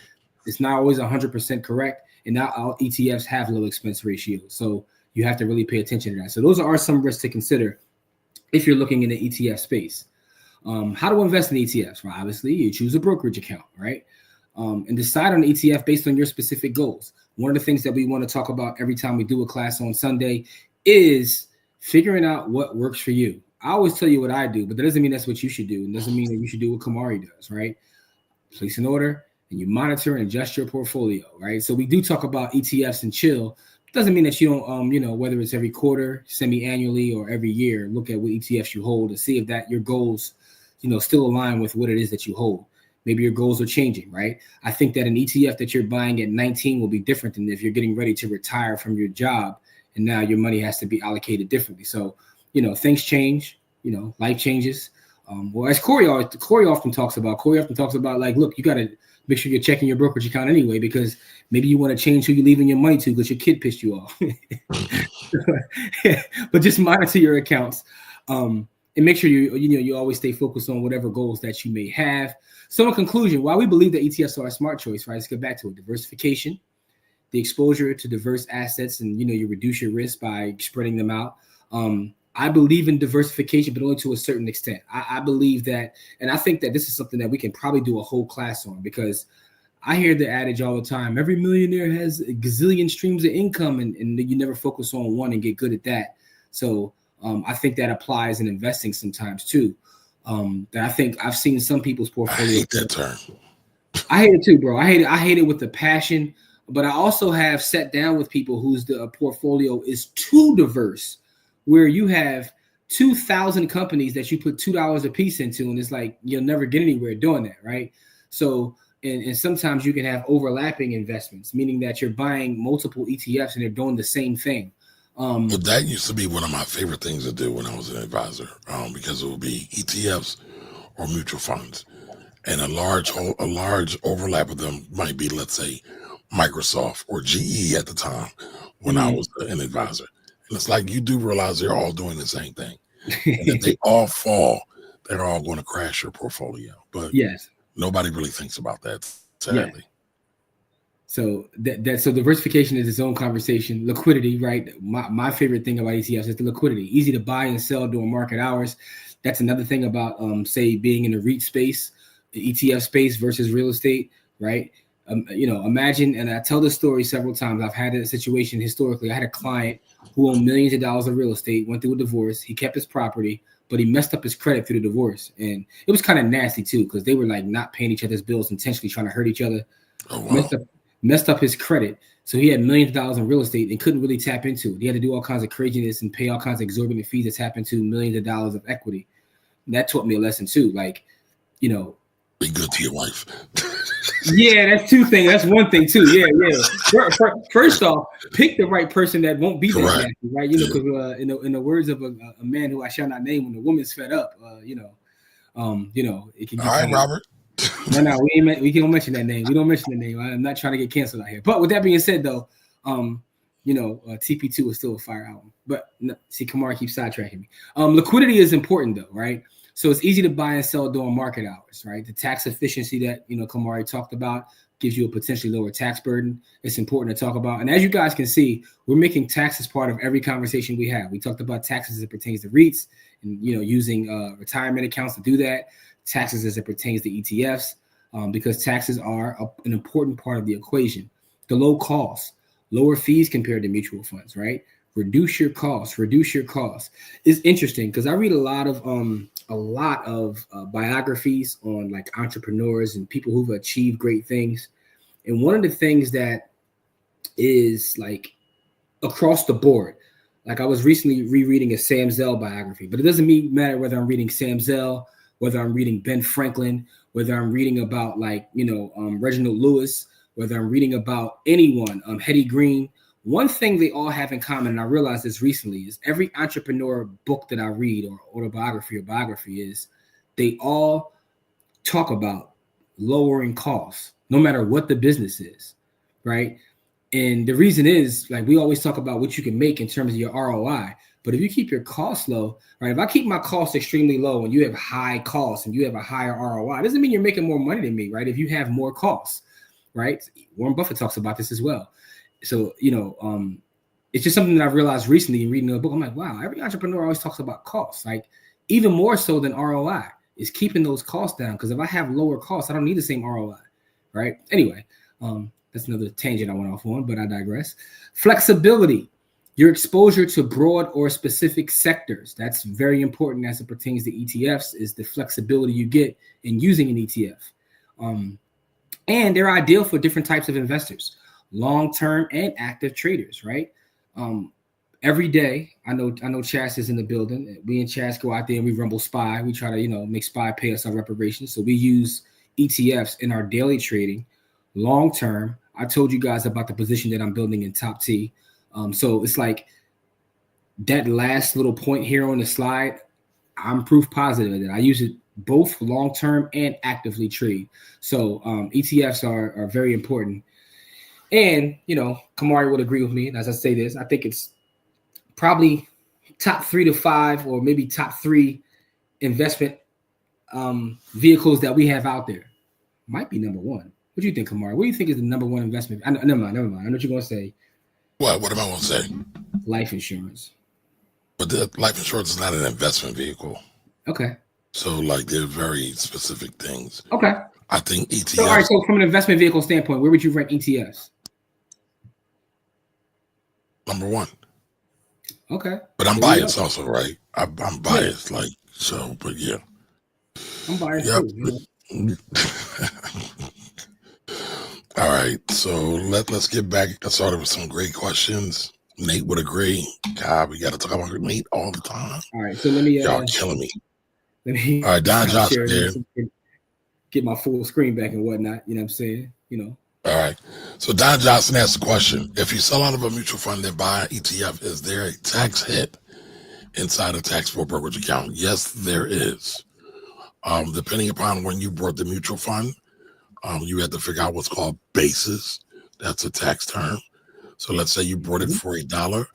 it's not always 100% correct. And not all ETFs have low expense ratios. So you have to really pay attention to that. So those are some risks to consider if you're looking in the ETF space. How to invest in ETFs? Well, obviously, you choose a brokerage account, right? And decide on the ETF based on your specific goals. One of the things that we want to talk about every time we do a class on Sunday is figuring out what works for you. I always tell you what I do, but that doesn't mean that's what you should do. It doesn't mean that you should do what Kamari does, right? Place an order and you monitor and adjust your portfolio, right? So we do talk about ETFs and chill. Doesn't mean that you don't, whether it's every quarter, semi-annually, or every year, look at what ETFs you hold to see if that your goals, still align with what it is that you hold. Maybe your goals are changing, right? I think that an ETF that you're buying at 19 will be different than if you're getting ready to retire from your job and now your money has to be allocated differently. So, things change, life changes. Well, as Corey often talks about, like, look, you got to make sure you're checking your brokerage account anyway, because maybe you want to change who you're leaving your money to because your kid pissed you off. But just monitor your accounts and make sure you always stay focused on whatever goals that you may have. So in conclusion, while we believe that ETFs are a smart choice, right? Let's get back to it. Diversification, the exposure to diverse assets, and you reduce your risk by spreading them out. I believe in diversification, but only to a certain extent. I believe that, and I think that this is something that we can probably do a whole class on, because I hear the adage all the time, every millionaire has a gazillion streams of income, and you never focus on one and get good at that. So I think that applies in investing sometimes too. That I think I've seen some people's portfolio. I hate that term. I hate it too, bro. I hate it with a passion, but I also have sat down with people whose portfolio is too diverse, where you have 2,000 companies that you put $2 a piece into, and it's like you'll never get anywhere doing that, right? So, and sometimes you can have overlapping investments, meaning that you're buying multiple ETFs and they're doing the same thing. But that used to be one of my favorite things to do when I was an advisor, because it would be ETFs or mutual funds, and a large overlap of them might be, let's say, Microsoft or GE at the time when I was an advisor. And it's like you do realize they're all doing the same thing, and if they all fall, they're all going to crash your portfolio. But yes, nobody really thinks about that, sadly. Yeah. So so diversification is its own conversation. Liquidity, right? My favorite thing about ETFs is the liquidity. Easy to buy and sell during market hours. That's another thing about say being in the REIT space, the ETF space versus real estate, right? Imagine, and I tell this story several times. I've had a situation historically. I had a client who owned millions of dollars of real estate, went through a divorce. He kept his property, but he messed up his credit through the divorce. And it was kind of nasty too, because they were like not paying each other's bills, intentionally trying to hurt each other. Oh, wow. Messed up his credit. So he had millions of dollars in real estate and couldn't really tap into it. He had to do all kinds of craziness and pay all kinds of exorbitant fees to tap into millions of dollars of equity. And that taught me a lesson too. Like, be good to your wife. Yeah, that's two things. That's one thing too. Yeah. First off, pick the right person that won't be that nasty, right? Because in the words of a man who I shall not name, when the woman's fed up, it can get all right, Robert. No, we can't mention that name. We don't mention the name. I'm not trying to get canceled out here. But with that being said, though, TP2 is still a fire album. But no, see, Kamar keeps sidetracking me. Liquidity is important, though, right? So it's easy to buy and sell during market hours, right? The tax efficiency that Kamari talked about gives you a potentially lower tax burden. It's important to talk about. And as you guys can see, we're making taxes part of every conversation we have. We talked about taxes as it pertains to REITs and using retirement accounts to do that. Taxes as it pertains to ETFs, because taxes are an important part of the equation. The low cost, lower fees compared to mutual funds, right? Reduce your costs. It's interesting because I read a lot of biographies on like entrepreneurs and people who've achieved great things. And one of the things that is like across the board, like I was recently rereading a Sam Zell biography, but it doesn't matter whether I'm reading Sam Zell, whether I'm reading Ben Franklin, whether I'm reading about Reginald Lewis, whether I'm reading about anyone, Hetty Green. One thing they all have in common, and I realized this recently, is every entrepreneur book that I read or autobiography or biography is they all talk about lowering costs, no matter what the business is, right? And the reason is, like, we always talk about what you can make in terms of your ROI. But if you keep your costs low, right? If I keep my costs extremely low and you have high costs and you have a higher ROI, it doesn't mean you're making more money than me, right? If you have more costs, right? Warren Buffett talks about this as well. So, it's just something that I've realized recently in reading a book. I'm like, wow, every entrepreneur always talks about costs, like even more so than ROI is keeping those costs down. Because if I have lower costs, I don't need the same ROI, right? Anyway, that's another tangent I went off on, but I digress. Flexibility, your exposure to broad or specific sectors. That's very important as it pertains to ETFs, is the flexibility you get in using an ETF. And they're ideal for different types of investors, long-term and active traders, right? Every day, I know Chas is in the building. We and Chas go out there and we rumble SPY. We try to, make SPY pay us our reparations. So we use ETFs in our daily trading, long-term. I told you guys about the position that I'm building in Top T. So it's like that last little point here on the slide, I'm proof positive of that. I use it both long-term and actively trade. So ETFs are very important. And, Kamari would agree with me. And as I say this, I think it's probably top 3 to 5 or maybe top 3 investment vehicles that we have out there. Might be number 1. What do you think, Kamari? What do you think is the number 1 investment? Never mind. I know what you're going to say. What am I going to say? Life insurance. But the life insurance is not an investment vehicle. Okay. So, like, they're very specific things. Okay. I think ETFs. So, all right. So, from an investment vehicle standpoint, where would you rank ETFs? Number 1. Okay. But I'm biased also, right? I'm biased, but yeah. I'm biased too. All right. So let's get back started with some great questions. Nate would agree. God, we got to talk about Nate all the time. All right. So let me. Y'all killing me. All right, Don Johnson there. Get my full screen back and whatnot. You know what I'm saying? All right. So Don Johnson asked the question: if you sell out of a mutual fund and buy an ETF, is there a tax hit inside a taxable brokerage account? Yes, there is. Depending upon when you bought the mutual fund, you had to figure out what's called basis. That's a tax term. So let's say you bought it for $1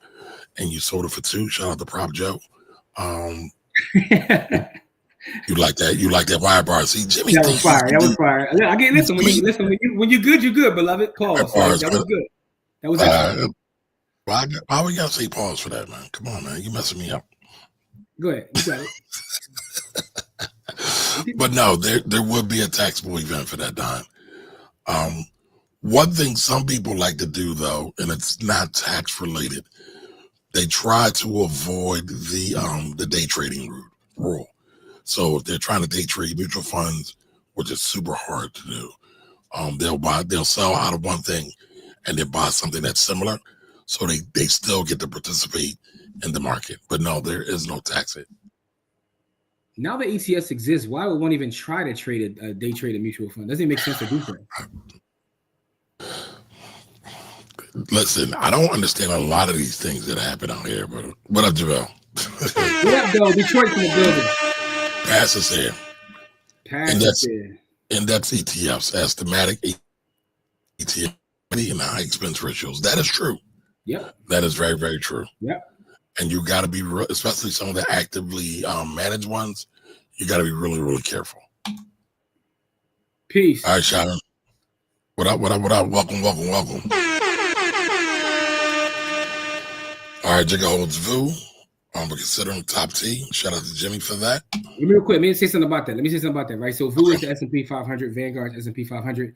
and you sold it for $2. Shout out to Prop Joe. You like that? You like that wire bar? See, Jimmy That was thinks he fire. can That was do. fire. I get listen when you good, you good, beloved. Pause. Bars, That was good. That was excellent. why we gotta say pause for that, man? Come on, man. You messing me up. Go ahead. You got it. But no, there would be a taxable event for that, Don. One thing some people like to do, though, and it's not tax related, they try to avoid the day trading rule. So if they're trying to day trade mutual funds, which is super hard to do, they'll sell out of one thing and then buy something that's similar, so they still get to participate in the market. But no, there is no tax it. Now that ETFs exist, why would one even try to trade a day trade a mutual fund? Doesn't it make sense to do so? Listen, I don't understand a lot of these things that happen out here, but what up, Javelle? What up, though? Detroit's in the building. Pass us here. Index ETFs, systematic ETF, and high expense ratios. That is true. Yep. That is very, very true. Yep. And you got to be, especially some of the actively managed ones, you got to be really, really careful. Peace. All right, Sharon. What up? Welcome. All right, Jigga holds VU. We're considering top T. Shout out to Jimmy for that. Real quick, let me say something about that. Right. So VU is the S&P 500, Vanguard's S&P 500.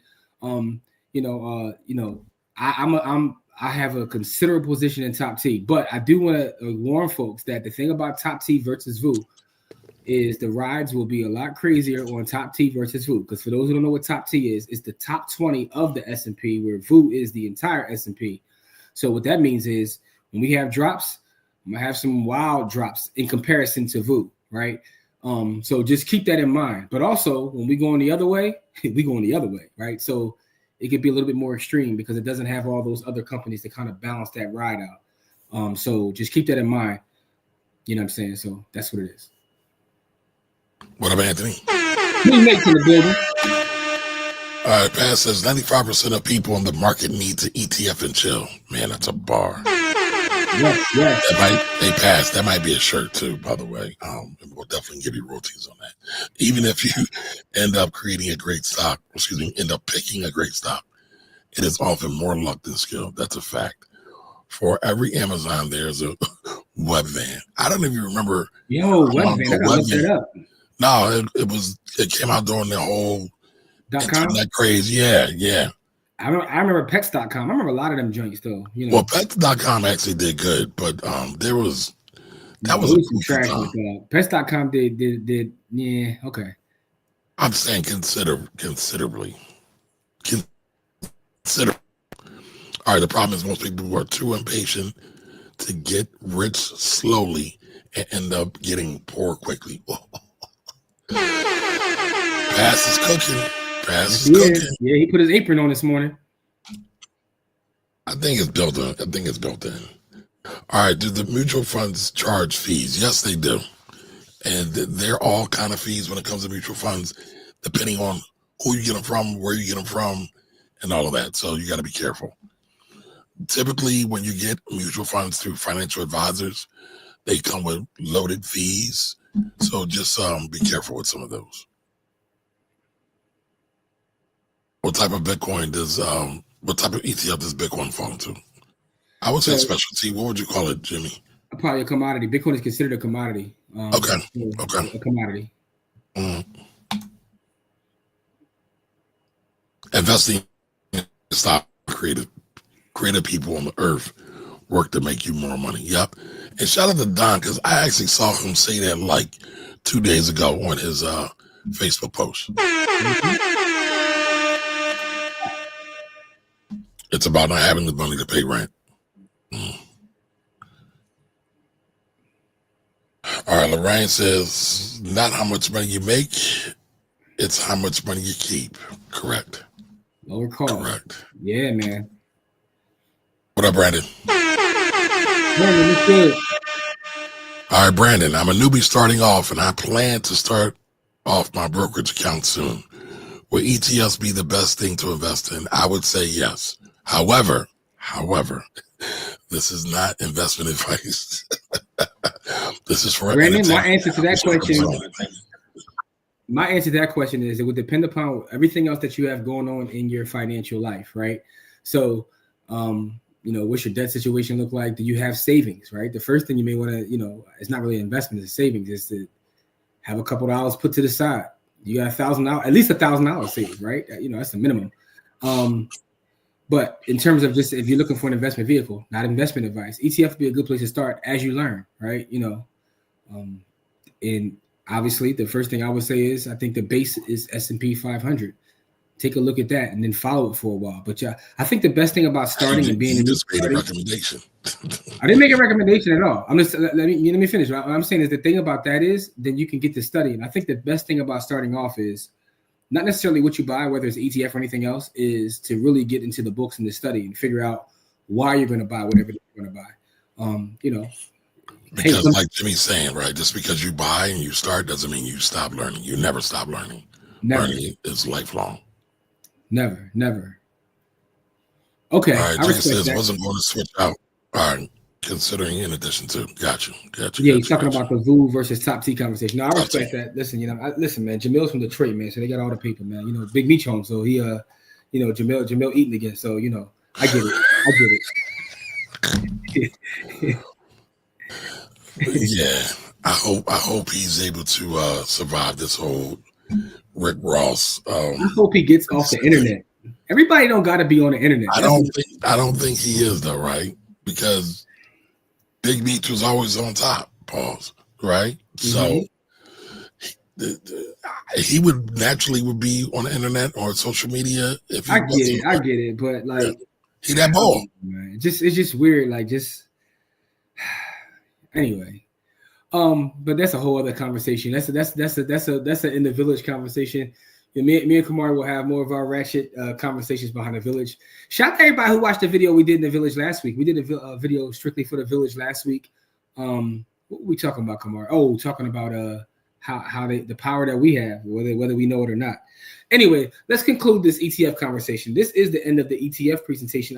I have a considerable position in top T, but I do want to warn folks that the thing about top T versus VU is the rides will be a lot crazier on top T versus VU. Because for those who don't know what top T is, it's the top 20 of the S&P, where VU is the entire S&P. So what that means is when we have drops, I'm gonna have some wild drops in comparison to VU, right? So just keep that in mind. But also when we go on the other way, right? So it could be a little bit more extreme because it doesn't have all those other companies to kind of balance that ride out. So just keep that in mind. You know what I'm saying? So that's what it is. What up, Anthony? Who makes in the building? All right, Pat says 95% of people in the market need to ETF and chill. Man, that's a bar. Yes. That might be a shirt too, by the way. We'll definitely give you royalties on that. Even if you end up picking a great stock, it is often more luck than skill. That's a fact. For every Amazon, there's a web van. I don't even remember. Web van. I gotta look that up. No, it came out during the whole internet craze. Yeah. I remember pets.com. I remember a lot of them joints though. Well, pets.com actually did good, but that was some trash with that. Pets.com did yeah, okay. I'm saying considerably. All right, the problem is most people are too impatient to get rich slowly and end up getting poor quickly. Pass is cooking. Yeah, he put his apron on this morning. I think it's built in. All right, do the mutual funds charge fees? Yes, they do. And they're all kind of fees when it comes to mutual funds, depending on who you get them from, where you get them from, and all of that. So you got to be careful. Typically, when you get mutual funds through financial advisors, they come with loaded fees. So just be careful with some of those. What type of ETF does Bitcoin fall into? I would say specialty. What would you call it, Jimmy? Probably a commodity. Bitcoin is considered a commodity. Okay. A commodity. Investing in stock creative people on the earth work to make you more money. Yep. And shout out to Don, because I actually saw him say that like 2 days ago on his Facebook post. It's about not having the money to pay rent. All right, Lorraine says, not how much money you make, it's how much money you keep. Correct. Lower cost. Correct. Yeah, man. What up, Brandon? Brandon, what's good? All right, Brandon, I'm a newbie starting off, and I plan to start off my brokerage account soon. Will ETFs be the best thing to invest in? I would say yes. However, this is not investment advice. This is for Brandon. My answer to that question. my answer to that question is it would depend upon everything else that you have going on in your financial life, right? So, what's your debt situation look like? Do you have savings, right? The first thing you may want to, it's not really investment, it's savings, is to have a couple dollars put to the side. You got $1,000, at least $1,000 saved, right? That's the minimum. But in terms of just if you're looking for an investment vehicle, not investment advice, ETF would be a good place to start as you learn, right? And obviously the first thing I would say is I think the base is S&P 500. Take a look at that and then follow it for a while. But yeah, I think the best thing about starting and being just made a recommendation. I didn't make a recommendation at all. I'm just let me finish. What I'm saying is the thing about that is then you can get to study. And I think the best thing about starting off is not necessarily what you buy, whether it's ETF or anything else, is to really get into the books and the study and figure out why you're going to buy whatever you're going to buy. Because like Jimmy's saying, right, just because you buy and you start doesn't mean you stop learning. You never stop learning. Never. Learning is lifelong. Never. Okay. All right, Jimmy says wasn't going to switch out. All right, considering in addition to, got you. Yeah, he's talking about the VU versus top T conversation. No, I respect that. Listen, listen, man. Jamil's from Detroit, man, so they got all the paper, man. Big Meech home, so he, Jamil eating again, so I get it. Yeah, I hope he's able to survive this whole Rick Ross. I hope he gets off the internet. Everybody don't got to be on the internet. I don't think he is though, right? Because Big Meech was always on top. Pause. Right. Mm-hmm. So he would naturally be on the internet or social media if he I get it, but like he that bold. Man, it's just weird. Like anyway. But that's a whole other conversation. That's a in the village conversation. Me and Kamari will have more of our ratchet conversations behind the village. Shout out to everybody who watched the video we did in the village last week. We did a video strictly for the village last week. What were we talking about, Kamari? Oh, talking about how the power that we have, whether we know it or not. Anyway, let's conclude this ETF conversation. This is the end of the ETF presentation.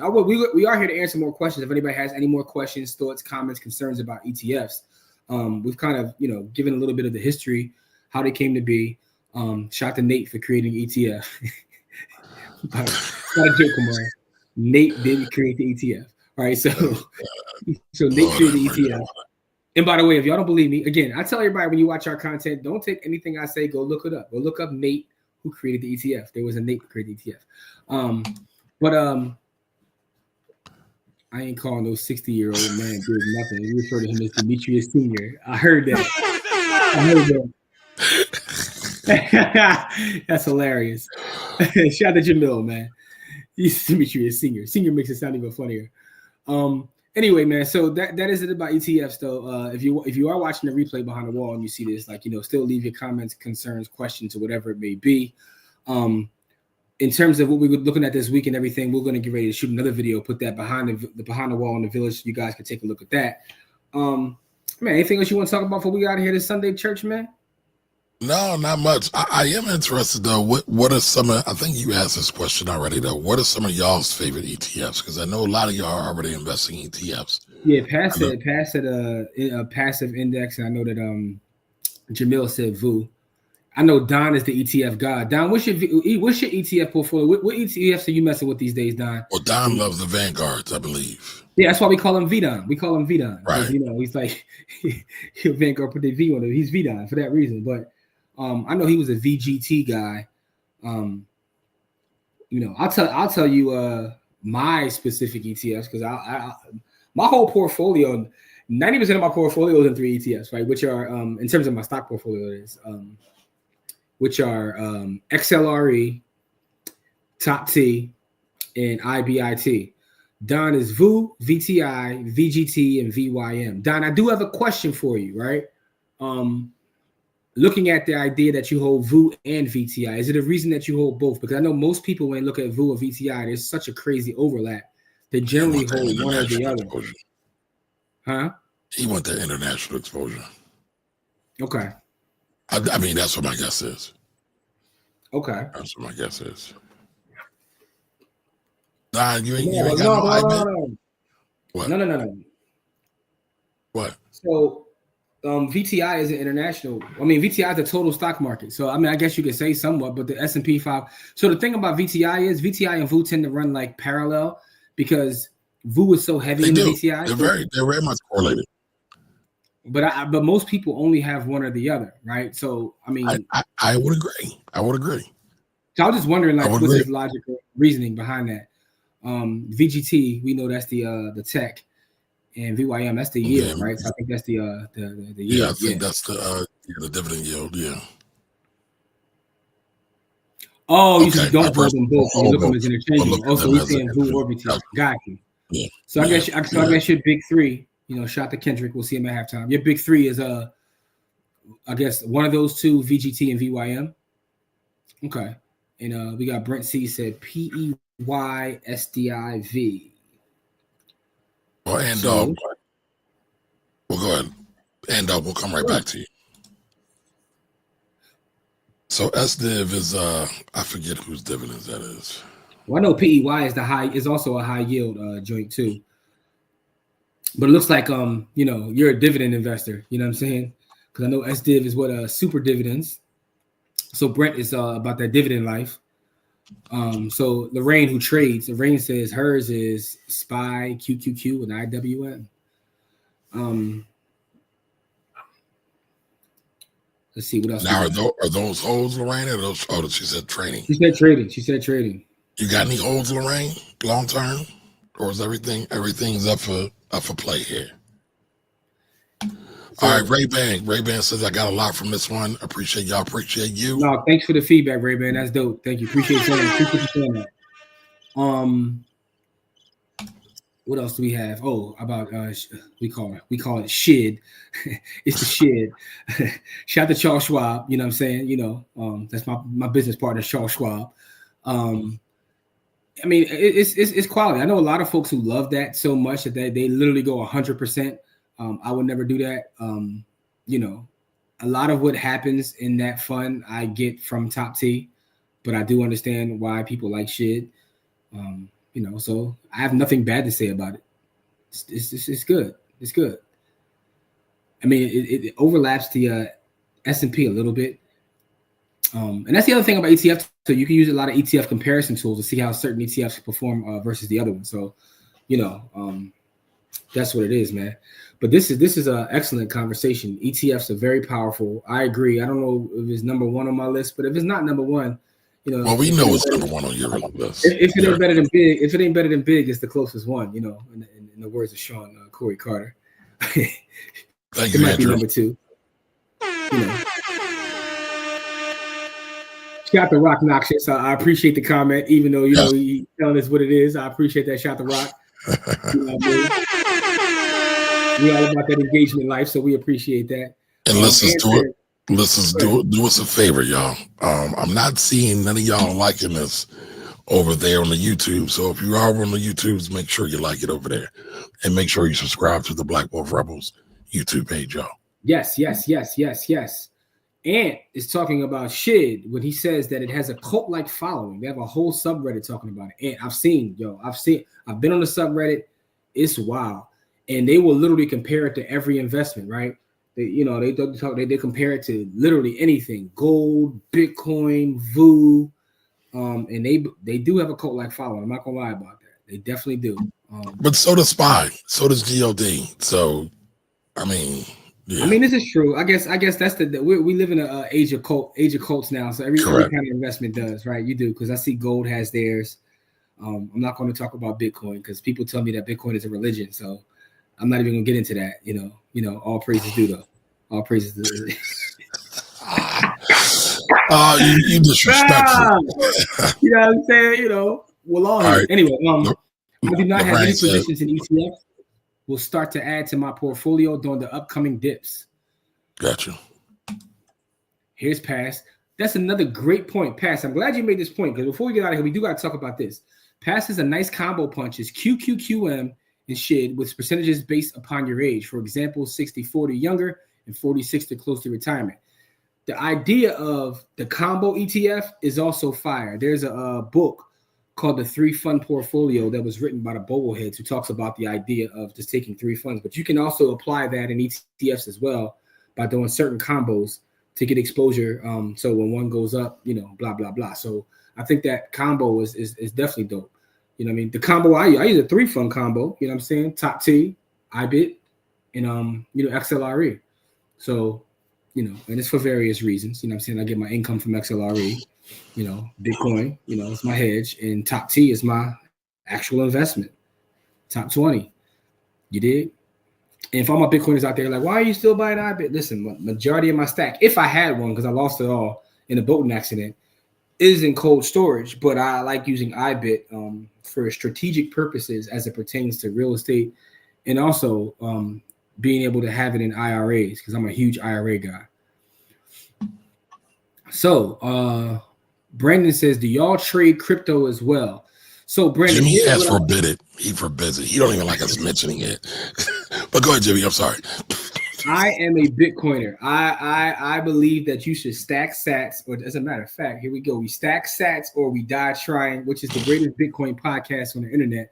We are here to answer more questions. If anybody has any more questions, thoughts, comments, concerns about ETFs. We've kind of, given a little bit of the history, how they came to be. Shout out to Nate for creating ETF. Not a joke, Kamari. Nate didn't create the ETF. All right, so Nate created the ETF. And by the way, if y'all don't believe me, again, I tell everybody when you watch our content, don't take anything I say, go look it up. Go look up Nate who created the ETF. There was a Nate who created the ETF. I ain't calling no 60-year-old man doing nothing. We refer to him as Demetrius Sr. I heard that. That's hilarious. Shout out to Jamil, man. He's Demetrius Sr. Senior makes it sound even funnier. Anyway, man, so that is it about ETFs, though. If you are watching the replay behind the wall and you see this, still leave your comments, concerns, questions, or whatever it may be. In terms of what we were looking at this week and everything, we're going to get ready to shoot another video, put that behind the wall in the village. So you guys can take a look at that. Man, anything else you want to talk about before we get out of here this Sunday, church, man? No, not much. I am interested though. What are some of? I think you asked this question already though. What are some of y'all's favorite ETFs? Because I know a lot of y'all are already investing in ETFs. Yeah, passive index. And I know that Jamil said VU. I know Don is the ETF god. Don, what's your ETF portfolio? What ETFs are you messing with these days, Don? Well, Don loves the Vanguards, I believe. Yeah, that's why we call him VDon. We call him VDon. Right. He's like Vanguard put the V on it. He's VDon for that reason. But I know he was a VGT guy. I'll tell you my specific ETFs because my whole portfolio, 90% of my portfolio is in 3 ETFs, right? Which are in terms of my stock portfolio is which are XLRE, Top T, and IBIT. Don is VU, VTI, VGT, and VYM. Don, I do have a question for you, right? Looking at the idea that you hold VU and VTI, is it a reason that you hold both? Because I know most people, when they look at VU or VTI, there's such a crazy overlap. They generally hold one or the other. Exposure. Huh? He want that international exposure. Okay. I mean, that's what my guess is. Okay. That's what my guess is. Nah, you ain't got no. What? No. What? So VTI is an international. I mean, VTI is a total stock market. So, I mean, I guess you could say somewhat, but the S&P 5. So the thing about VTI is VTI and VU tend to run like parallel because VU is so heavy in the VTI. They're very much correlated. But most people only have one or the other, right? So, I mean, I would agree. So I was just wondering, like, what's his logical reasoning behind that? VGT, we know that's the tech. And VYM, that's the yield, right? So I think that's the yield. Yeah, I think that's the dividend yield. Yeah. Oh, you said don't hold them both. You look them as interchangeable. Also, he's saying VU or VT. Got you. Yeah. So I guess your big three. Shout to Kendrick. We'll see him at halftime. Your big three is I guess one of those two, VGT and VYM. Okay. And we got Brent C said PEY SDIV. Well, and we'll go ahead. And we'll come right back to you. So SDIV is I forget whose dividends that is. Well, I know PEY is also a high yield joint too. But it looks like you're a dividend investor. You know what I'm saying? Because I know SDIV is what super dividends. So Brent is about that dividend life. So Lorraine, who trades, Lorraine says hers is SPY, QQQ, and IWM. Let's see what else. Now, are those holds, Lorraine? Or those? Oh, she said trading. She said trading. You got any holds, Lorraine, long term, or is everything's up for play here? So, all right, Ray-Ban says I got a lot from this one. Appreciate y'all. Appreciate you. No, thanks for the feedback, Ray-Ban. That's dope. Thank you. Appreciate you saying that. What else do we have? Oh, about we call it SHID. It's the SHID. Shout out to Charles Schwab. You know what I'm saying? That's my business partner, Charles Schwab. I mean, it's quality. I know a lot of folks who love that so much that they literally go 100%. I would never do that. A lot of what happens in that fund I get from Top T, but I do understand why people like SHID. So I have nothing bad to say about it. It's good. It's good. I mean, it overlaps the S&P a little bit. And that's the other thing about ETF. So you can use a lot of ETF comparison tools to see how certain ETFs perform versus the other one. So, that's what it is, man. But this is an excellent conversation. ETFs are very powerful. I agree. I don't know if it's number one on my list, but if it's not number one, well, we know it's number one on your list. If it ain't better than big, it's the closest one. In the words of Sean Corey Carter. Thank it you, might Andrew. be number two. Shout to Rock Noxious. I appreciate the comment, even though you telling us what it is. I appreciate that. Shout to Rock. We all about that engagement life, so we appreciate that. And do us a favor, y'all. I'm not seeing none of y'all liking this over there on the YouTube. So if you are on the YouTubes, make sure you like it over there, and make sure you subscribe to the Black Wolf Rebels YouTube page, y'all. Yes. Ant is talking about SHID when he says that it has a cult-like following. They have a whole subreddit talking about it. And I've been on the subreddit. It's wild. And they will literally compare it to every investment, right? They compare it to literally anything: gold, Bitcoin, VU, and they do have a cult-like following. I'm not gonna lie about that. They definitely do. But so does SPY, so does GOD. So, I mean, yeah. I mean, this is true. I guess that's we live in an age of cults now. So every kind of investment does, right? You do, because I see gold has theirs. I'm not going to talk about Bitcoin because people tell me that Bitcoin is a religion. So I'm not even going to get into that. All praises due though. All praises due. You disrespectful. You know what I'm saying? All right. Anyway, I do not have any positions in ETFs. Will start to add to my portfolio during the upcoming dips. Gotcha. Here's Pass. That's another great point, Pass. I'm glad you made this point because before we get out of here, we do got to talk about this. Pass is a nice combo punches QQQM and SHID with percentages based upon your age. For example, 60-40 younger and 40-60 close to retirement. The idea of the combo ETF is also fire. There's a book called The 3 Fund Portfolio that was written by the Bogleheads, who talks about the idea of just taking 3 funds. But you can also apply that in ETFs as well. by doing certain combos to get exposure. So when one goes up, blah, blah, blah. So I think that combo is definitely dope. You know what I mean? The combo I use a 3-fund combo, you know what I'm saying? Top T, IBIT, and XLRE. So, and it's for various reasons. You know what I'm saying? I get my income from XLRE, Bitcoin, it's my hedge, and Top T is my actual investment. Top 20. You dig? And if all my Bitcoiners out there like, why are you still buying IBIT? Listen, majority of my stack, if I had one, because I lost it all in a boating accident, is in cold storage, but I like using IBIT for strategic purposes as it pertains to real estate, and also being able to have it in IRAs, because I'm a huge IRA guy. So Brandon says, do y'all trade crypto as well? So Brandon, Jimmy has forbid it. He forbids it. He don't even like us mentioning it. But go ahead, Jimmy. I'm sorry. I am a Bitcoiner. I believe that you should stack sats, or as a matter of fact, here we go. We stack sats or we die trying, which is the greatest Bitcoin podcast on the internet.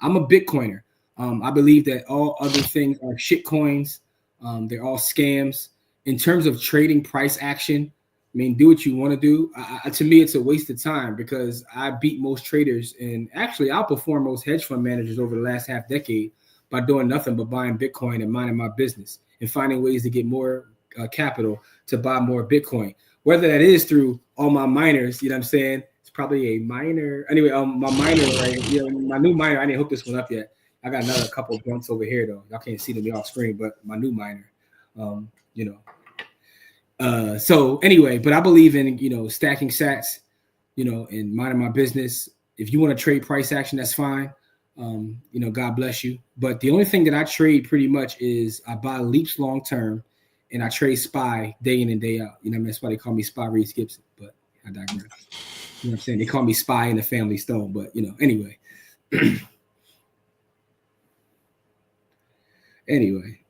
I'm a Bitcoiner. I believe that all other things are shit coins. They're all scams. In terms of trading price action, do what you want to do. To me, it's a waste of time, because I beat most traders and actually outperform most hedge fund managers over the last half decade by doing nothing but buying Bitcoin and minding my business and finding ways to get more capital to buy more Bitcoin. Whether that is through all my miners, you know what I'm saying? It's probably a miner. Anyway, my miner, right? My new miner, I didn't hook this one up yet. I got another couple of blunts over here, though. Y'all can't see them off screen, but my new miner, So anyway, but I believe in, stacking sats, and minding my business. If you want to trade price action, that's fine. God bless you. But the only thing that I trade pretty much is I buy leaps long term, and I trade SPY day in and day out. That's why they call me SPY Reese Gibson. But I digress. You know what I'm saying? They call me SPY in the family stone. But anyway. Anyway,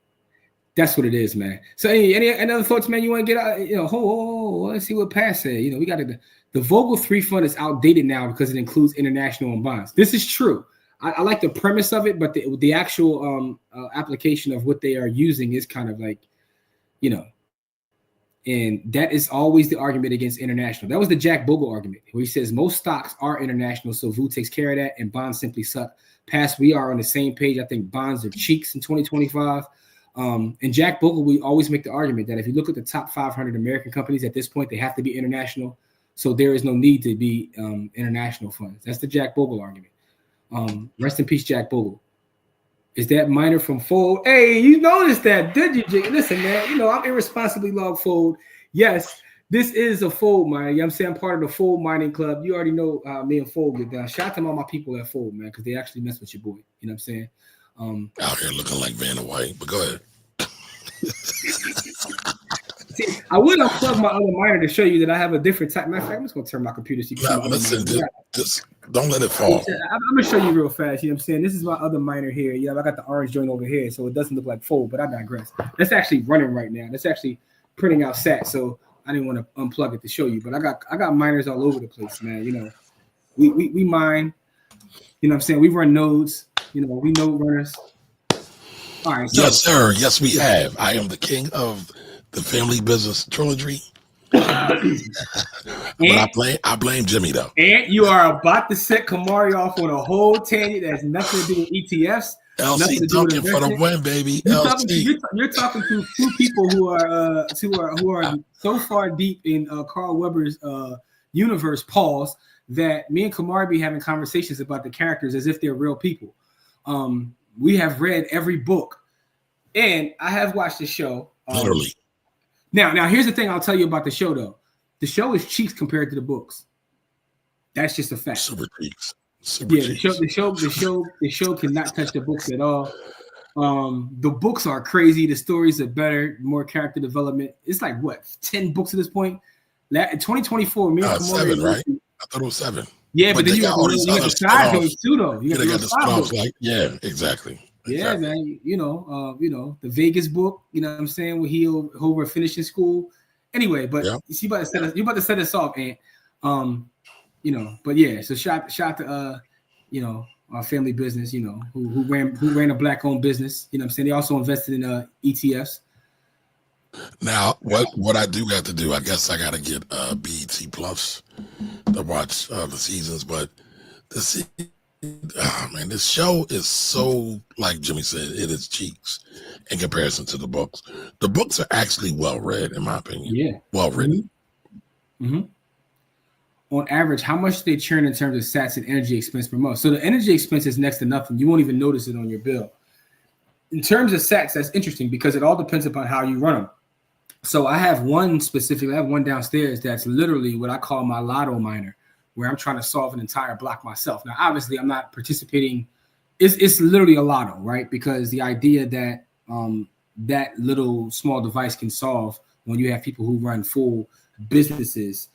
that's what it is, man. So any other thoughts, man? You want to get out? Let's see what Pat said. We got the Vogel 3 fund is outdated now because it includes international and bonds. This is true. I like the premise of it, but the actual application of what they are using is kind of like, and that is always the argument against international. That was the Jack Bogle argument, where he says most stocks are international, so VU takes care of that, and bonds simply suck. Past, we are on the same page. I think bonds are cheeks in 2025. And Jack Bogle, we always make the argument that if you look at the top 500 American companies at this point, they have to be international. So there is no need to be international funds. That's the Jack Bogle argument. Rest in peace, Jack Bogle. Is that miner from Fold? Hey, you noticed that, did you, Jake? Listen, man, I'm irresponsibly log Fold. Yes, this is a Fold miner. You know what I'm saying? I'm part of the Fold mining club. You already know me and Fold get down. Shout out to all my people at Fold, man, because they actually mess with your boy. You know what I'm saying? Out here looking like Vanna White, but go ahead. See, I would unplug my other miner to show you that I have a different type. Matter of fact, I'm just going to turn my computer so you can see. Just don't let it fall. I'm going to show you real fast. You know what I'm saying? This is my other miner here. I got the orange joint over here, so it doesn't look like Fold, but I digress. That's actually running right now. That's actually printing out sats, so I didn't want to unplug it to show you. But I got miners all over the place, man. We mine. You know what I'm saying? We run nodes. We node runners. All right. So, yes, sir. Yes, we have. I am the king of the family business trilogy. But I blame Jimmy, though. And you are about to set Kamari off on a whole tangent that has nothing to do with ETFs. LC dunking for the win, baby. You're talking to two people who are so far deep in Carl Weber's universe, Paul's, that me and Kamari be having conversations about the characters as if they're real people. We have read every book, and I have watched the show. Literally. Now, here's the thing I'll tell you about the show, though. The show is cheeks compared to the books. That's just a fact. Super cheeks. The show cannot touch the books at all. The books are crazy. The stories are better, more character development. It's like what, 10 books at this point? In 2024, me and Kamari, 7, right? I thought it was 7. Yeah, but then you got the side notes too, though. You got the spin-offs, yeah, exactly. Yeah, man. The Vegas book. You know what I'm saying? Where he'll finish in school. Anyway, but you about to set us off, and but yeah. So shout to our family business. Who ran a black owned business. You know what I'm saying? They also invested in ETFs. Now, what I do have to do, I guess I got to get BET Plus to watch the seasons. But this, man, this show is so, like Jimmy said, it is cheeks in comparison to the books. The books are actually well read, in my opinion. Yeah, well written. Mm-hmm. On average, how much do they churn in terms of sats and energy expense per month? So the energy expense is next to nothing. You won't even notice it on your bill. In terms of sats, that's interesting because it all depends upon how you run them. So I have one specifically, I have one downstairs that's literally what I call my lotto miner, where I'm trying to solve an entire block myself. Now, obviously, I'm not participating. It's literally a lotto, right? Because the idea that that little small device can solve when you have people who run full businesses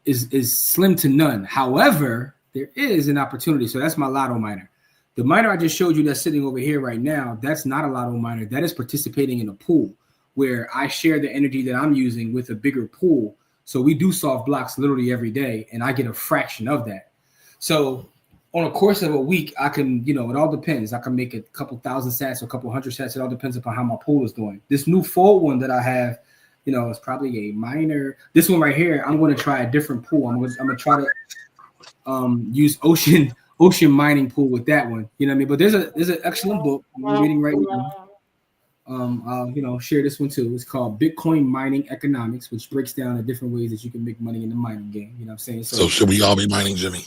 is slim to none. However, there is an opportunity. So that's my lotto miner. The miner I just showed you that's sitting over here right now, that's not a lotto miner. That is participating in a pool where I share the energy that I'm using with a bigger pool. So we do solve blocks literally every day, and I get a fraction of that. So on a course of a week, I can, it all depends. I can make a couple thousand sats or a couple hundred sats. It all depends upon how my pool is doing. This new full one that I have, it's probably a minor. This one right here, I'm going to try a different pool. I'm going to try to use ocean mining pool with that one. You know what I mean? But there's an excellent book I'm reading right now. I'll share this one too. It's called Bitcoin Mining Economics, which breaks down the different ways that you can make money in the mining game. You know what I'm saying? So should we all be mining, Jimmy?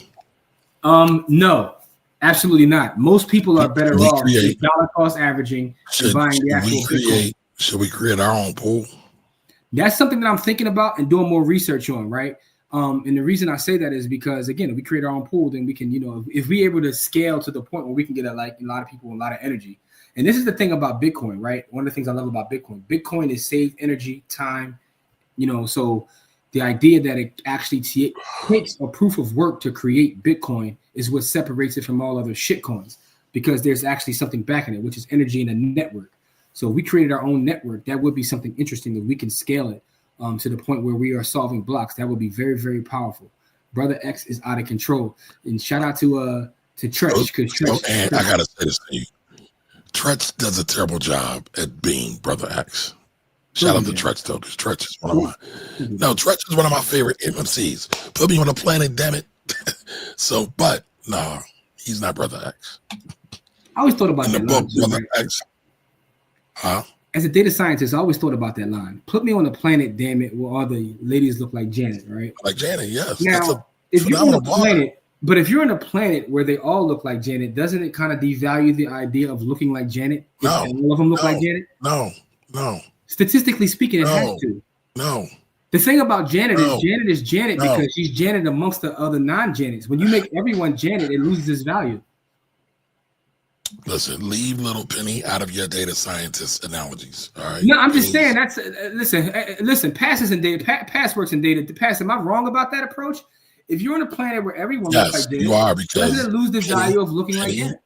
No, absolutely not. Most people are better off dollar cost averaging and buying the actual Bitcoin. Should we create our own pool? That's something that I'm thinking about and doing more research on, right? And the reason I say that is because, again, if we create our own pool, then we can, if we're able to scale to the point where we can get a lot of people, a lot of energy. And this is the thing about Bitcoin, right? One of the things I love about Bitcoin is saved energy, time, so the idea that it actually takes a proof of work to create Bitcoin is what separates it from all other shit coins, because there's actually something backing it, which is energy in a network. So if we created our own network, that would be something interesting that we can scale it to the point where we are solving blocks. That would be very, very powerful. Brother X is out of control. And shout out to Tretch. And I gotta say this to you. Tretch does a terrible job at being Brother X. Shout out to Tretch though, because Tretch is Tretch is one of my favorite MCs. Put me on a planet, damn it. But no, he's not Brother X. I always thought about that book, line, Brother X. Huh? As a data scientist, I always thought about that line. Put me on a planet, damn it, where all the ladies look like Janet, right? Like Janet, yes. Now, if you're on a planet, but if you're in a planet where they all look like Janet, doesn't it kind of devalue the idea of looking like Janet? No. All of them look like Janet? No. Statistically speaking, it has to. No. The thing about Janet is Janet because she's Janet amongst the other non-Janets. When you make everyone Janet, it loses its value. Listen, leave little Penny out of your data scientist analogies. All right. No, I'm just saying that's listen. Passes in data, pass works in data. Pass. Am I wrong about that approach? If you're on a planet where everyone looks like Janet, you are, because doesn't it lose the value of looking like Janet?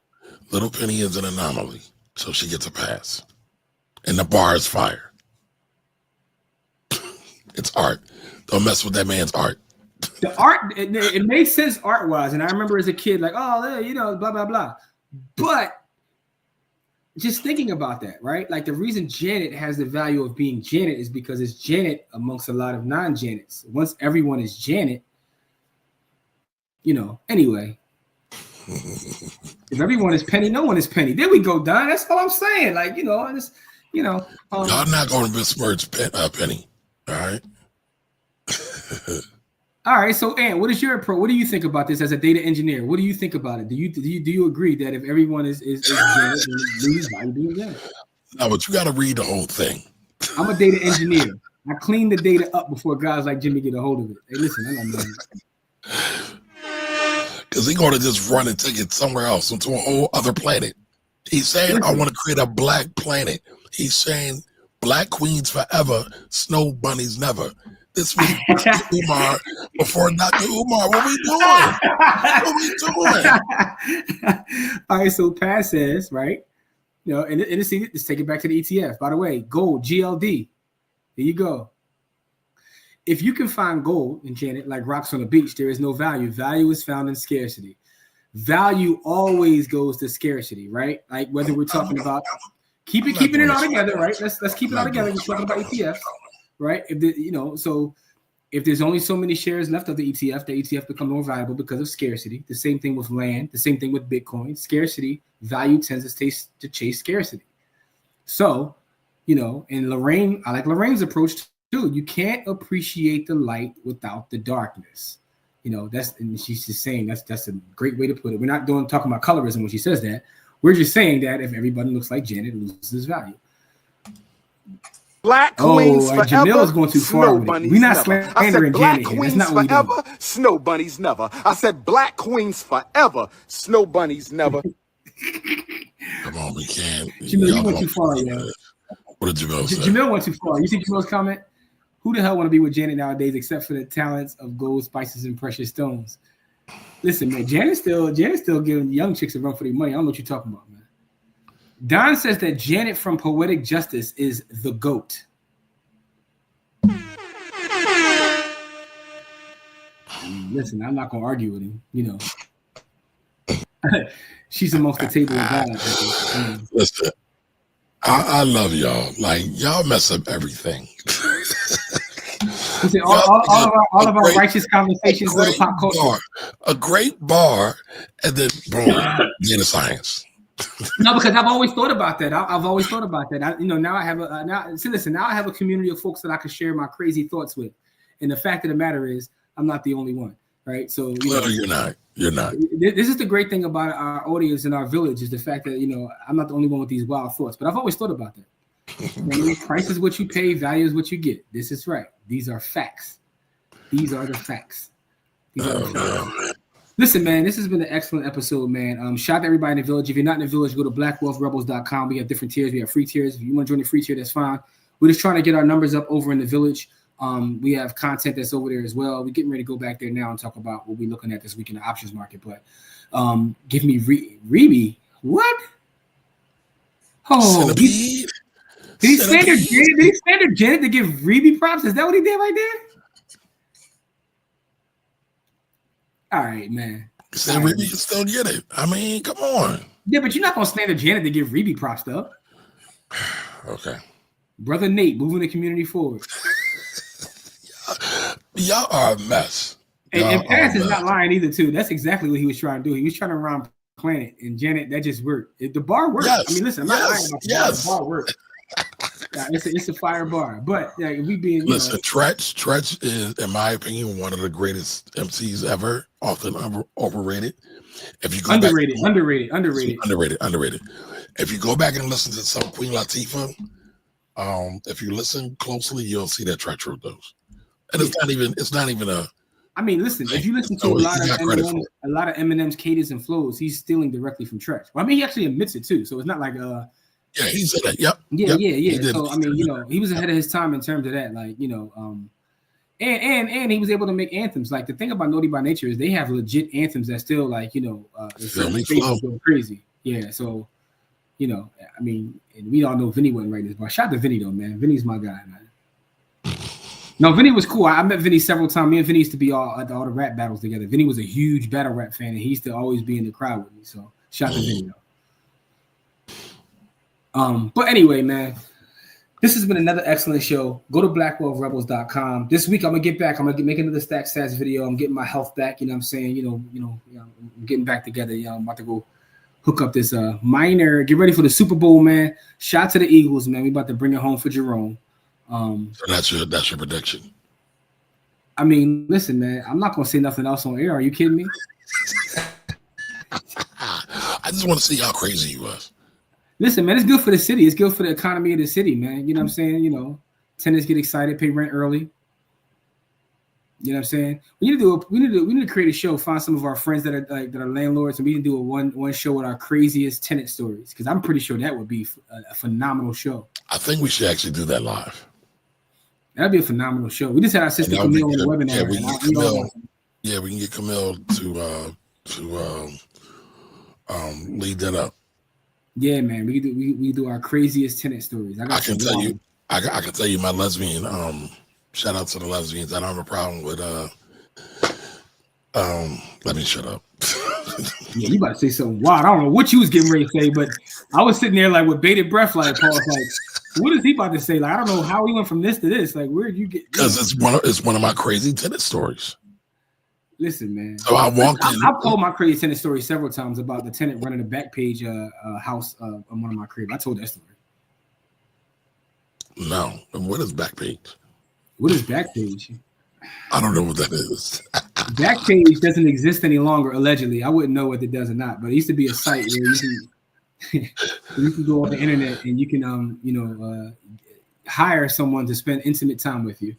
Little Penny is an anomaly, so she gets a pass, and the bar is fire. It's art. Don't mess with that man's art. The art, it made sense art-wise, and I remember as a kid, like, blah blah blah. But just thinking about that, right? Like the reason Janet has the value of being Janet is because it's Janet amongst a lot of non-Janets. Once everyone is Janet, anyway. If everyone is Penny, no one is Penny. There we go, Don. That's all I'm saying. Like, y'all not going to besmirch Penny. All right. All right. So, Ant, what is your approach? What do you think about this as a data engineer? What do you think about it? Do you agree that if everyone is Janet, then why being Janet? No, but you got to read the whole thing. I'm a data engineer. I clean the data up before guys like Jimmy get a hold of it. Hey, listen, I don't know. Because he's going to just run and take it somewhere else, into a whole other planet. He's saying, I want to create a black planet. He's saying, black queens forever, snow bunnies never. This week, Umar, before Dr. Umar, what we doing? All right, so Pat says, right? And let's take it back to the ETF. By the way, gold, GLD. There you go. If you can find gold, and Janet, like rocks on the beach, there is no value. Value is found in scarcity. Value always goes to scarcity, right? Like whether we're talking about keeping it all together, right? Let's keep it all together. We're talking about ETFs, right? So if there's only so many shares left of the ETF becomes more valuable because of scarcity. The same thing with land, the same thing with Bitcoin. Scarcity, value tends to chase scarcity. So, and Lorraine, I like Lorraine's approach too. You can't appreciate the light without the darkness. And she's just saying that's a great way to put it. We're not talking about colorism when she says that. We're just saying that if everybody looks like Janet, it loses value. Black queens forever. Jamil is going too far. We're not slandering black Janet here. queens That's not forever, snow bunnies never. I said black queens forever, snow bunnies never. Come on, we can't. Jamil, you went too far, yeah. What did Jamil say? Jamil went too far. You see Jamil's comment? Who the hell want to be with Janet nowadays except for the talents of gold, spices, and precious stones? Listen, man, Janet's still giving young chicks a run for their money. I don't know what you're talking about, man. Don says that Janet from Poetic Justice is the GOAT. Listen, I'm not gonna argue with him. She's amongst the table of God. Listen, I love y'all. Like, y'all mess up everything. Listen, all of our righteous conversations go to pop culture. A great bar, and then boom, data science. No, because I've always thought about that. I've always thought about that. Now I have now I have a community of folks that I can share my crazy thoughts with. And the fact of the matter is, I'm not the only one, right? So you're not. You're not. This is the great thing about our audience and our village is the fact that I'm not the only one with these wild thoughts. But I've always thought about that. Price is what you pay, value is what you get. This is right. These are facts. These are the facts. Listen, man, this has been an excellent episode, man. Shout out to everybody in the village. If you're not in the village, go to blackwealthrebels.com. We have different tiers. We have free tiers. If you want to join the free tier, that's fine. We're just trying to get our numbers up over in the village. We have content that's over there as well. We're getting ready to go back there now and talk about what we're looking at this week in the options market. But give me Reby. What? Oh, did he standard Janet to give Reby props? Is that what he did right there? All right, man. So Reby can still get it. I mean, come on. Yeah, but you're not gonna slander Janet to give Reby props, though. Okay. Brother Nate, moving the community forward. Y'all are a mess. And Pass is not lying either, too. That's exactly what he was trying to do. He was trying to rhyme Planet, and Janet, that just worked. The bar worked. Yes. I mean, listen, I'm not lying about the bar worked. Yeah, it's a fire bar. But we being listen, Tretch is, in my opinion, one of the greatest MCs ever. Often overrated. If you go underrated. If you go back and listen to some Queen Latifah, if you listen closely, you'll see that Tretch wrote those. And it's not even a. I mean, listen. If you listen to a lot of Eminem's cadence and flows, he's stealing directly from Tretch. Well, I mean, he actually admits it too, so it's not like Yeah, he said that. Yep. Yeah. So I mean, he was ahead of his time in terms of that. Like, and he was able to make anthems. Like the thing about Naughty by Nature is they have legit anthems that still go crazy. Yeah. So, I mean, and we all know Vinny wasn't writing this, but shout out to Vinny though, man. Vinny's my guy, man. No, Vinny was cool. I met Vinny several times. Me and Vinny used to be at all the rap battles together. Vinny was a huge battle rap fan, and he used to always be in the crowd with me. So shout out to Vinny though. But anyway, man, this has been another excellent show. Go to blackwealthrebels.com. This week I'm gonna get back. I'm gonna make another Stack Stats video. I'm getting my health back. You know what I'm saying? I'm getting back together. I'm about to go hook up this minor. Get ready for the Super Bowl, man. Shout to the Eagles, man. We about to bring it home for Jerome. So that's your prediction. I mean, listen, man. I'm not gonna say nothing else on air. Are you kidding me? I just want to see how crazy you was. Listen, man, it's good for the city. It's good for the economy of the city, man. You know what I'm saying? Tenants get excited, pay rent early. You know what I'm saying? We need to create a show, find some of our friends that are landlords, and we can do a one show with our craziest tenant stories. Because I'm pretty sure that would be a phenomenal show. I think we should actually do that live. That'd be a phenomenal show. We just had our sister Camille on the webinar. Yeah, we can get Camille to lead that up. Yeah, man, we do our craziest tenant stories. I can tell you my lesbian. Shout out to the lesbians. I don't have a problem with. Let me shut up. Yeah, you about to say something wild. I don't know what you was getting ready to say, but I was sitting there like with bated breath, like Paul's like, what is he about to say? Like, I don't know how he went from this to this. Like, where did you get? Because it's one of my crazy tenant stories. Listen, man. So I walked in. I've told my crazy tenant story several times about the tenant running a back page house on one of my cribs. I told that story. No, what is Backpage? What is Backpage? I don't know what that is. Backpage doesn't exist any longer, allegedly. I wouldn't know if it does or not, but it used to be a site where you can go on the internet and you can hire someone to spend intimate time with you.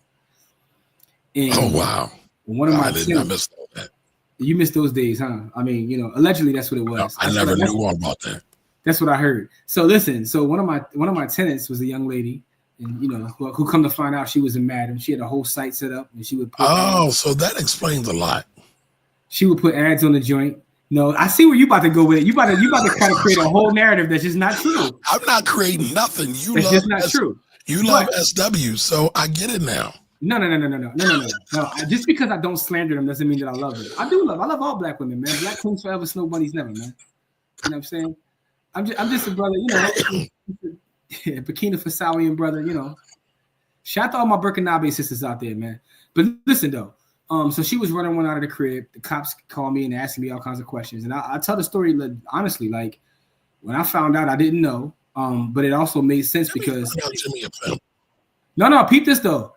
And oh wow! One of my I missed all that. You missed those days, huh? I mean, allegedly that's what it was. I never knew all about that. That's what I heard. So listen, one of my tenants was a young lady. And who come to find out she was a madam. She had a whole site set up, and she would put so that explains a lot. She would put ads on the joint. No, I see where you about to go with it. You about to kind of create a whole narrative that's just not true. I'm not creating nothing. That's just not true. You love SW, so I get it now. No. Just because I don't slander them doesn't mean that I love them. I love all black women, man. Black queens forever, snow bunnies never, man. You know what I'm saying? I'm just a brother, Burkina Fasoian brother, Shout out to all my Burkinabe sisters out there, man. But listen though, so she was running one out of the crib. The cops called me and asking me all kinds of questions, and I tell the story honestly. Like when I found out, I didn't know, but it also made sense because. No, peep this though.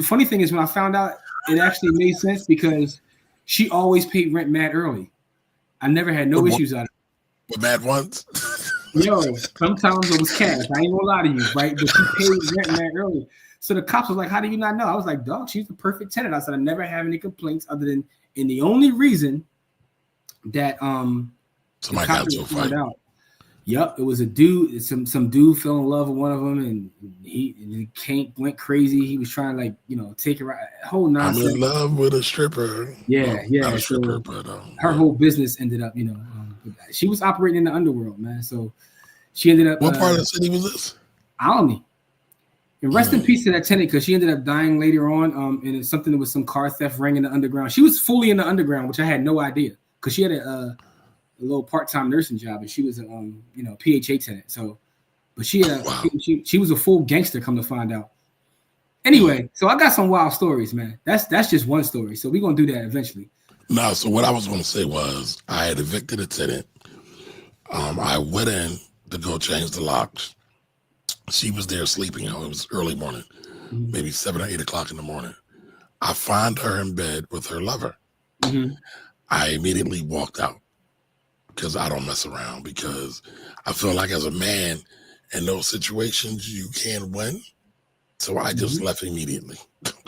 Funny thing is when I found out, it actually made sense because she always paid rent mad early. I never had no issues out of it. With mad ones. Yo, sometimes it was cash. I ain't gonna lie to you, right? But she paid rent mad early. So the cops was like, "How do you not know?" I was like, "Dog, she's the perfect tenant." I said, "I never have any complaints other than," and the only reason that somebody got into a fight. Yep, it was a dude. Some dude fell in love with one of them, and he went crazy. He was trying to take her out. Whole nonsense. I'm in love with a stripper. Yeah. Not a stripper, but her whole business ended up, she was operating in the underworld, man. So she ended up. What part of the city was this? Alney. And rest in peace to that tenant because she ended up dying later on. And it's something that was some car theft ring in the underground. She was fully in the underground, which I had no idea because she had a little part-time nursing job and she was a PHA tenant. So, but she had she was a full gangster. Come to find out. Anyway, so I got some wild stories, man. That's just one story. So we're gonna do that eventually. No, so what I was going to say was I had evicted a tenant. I went in to go change the locks. She was there sleeping. It was early morning, maybe 7 or 8 o'clock in the morning. I find her in bed with her lover. Mm-hmm. I immediately walked out because I don't mess around because I feel like as a man in those situations, you can win. So I just left immediately.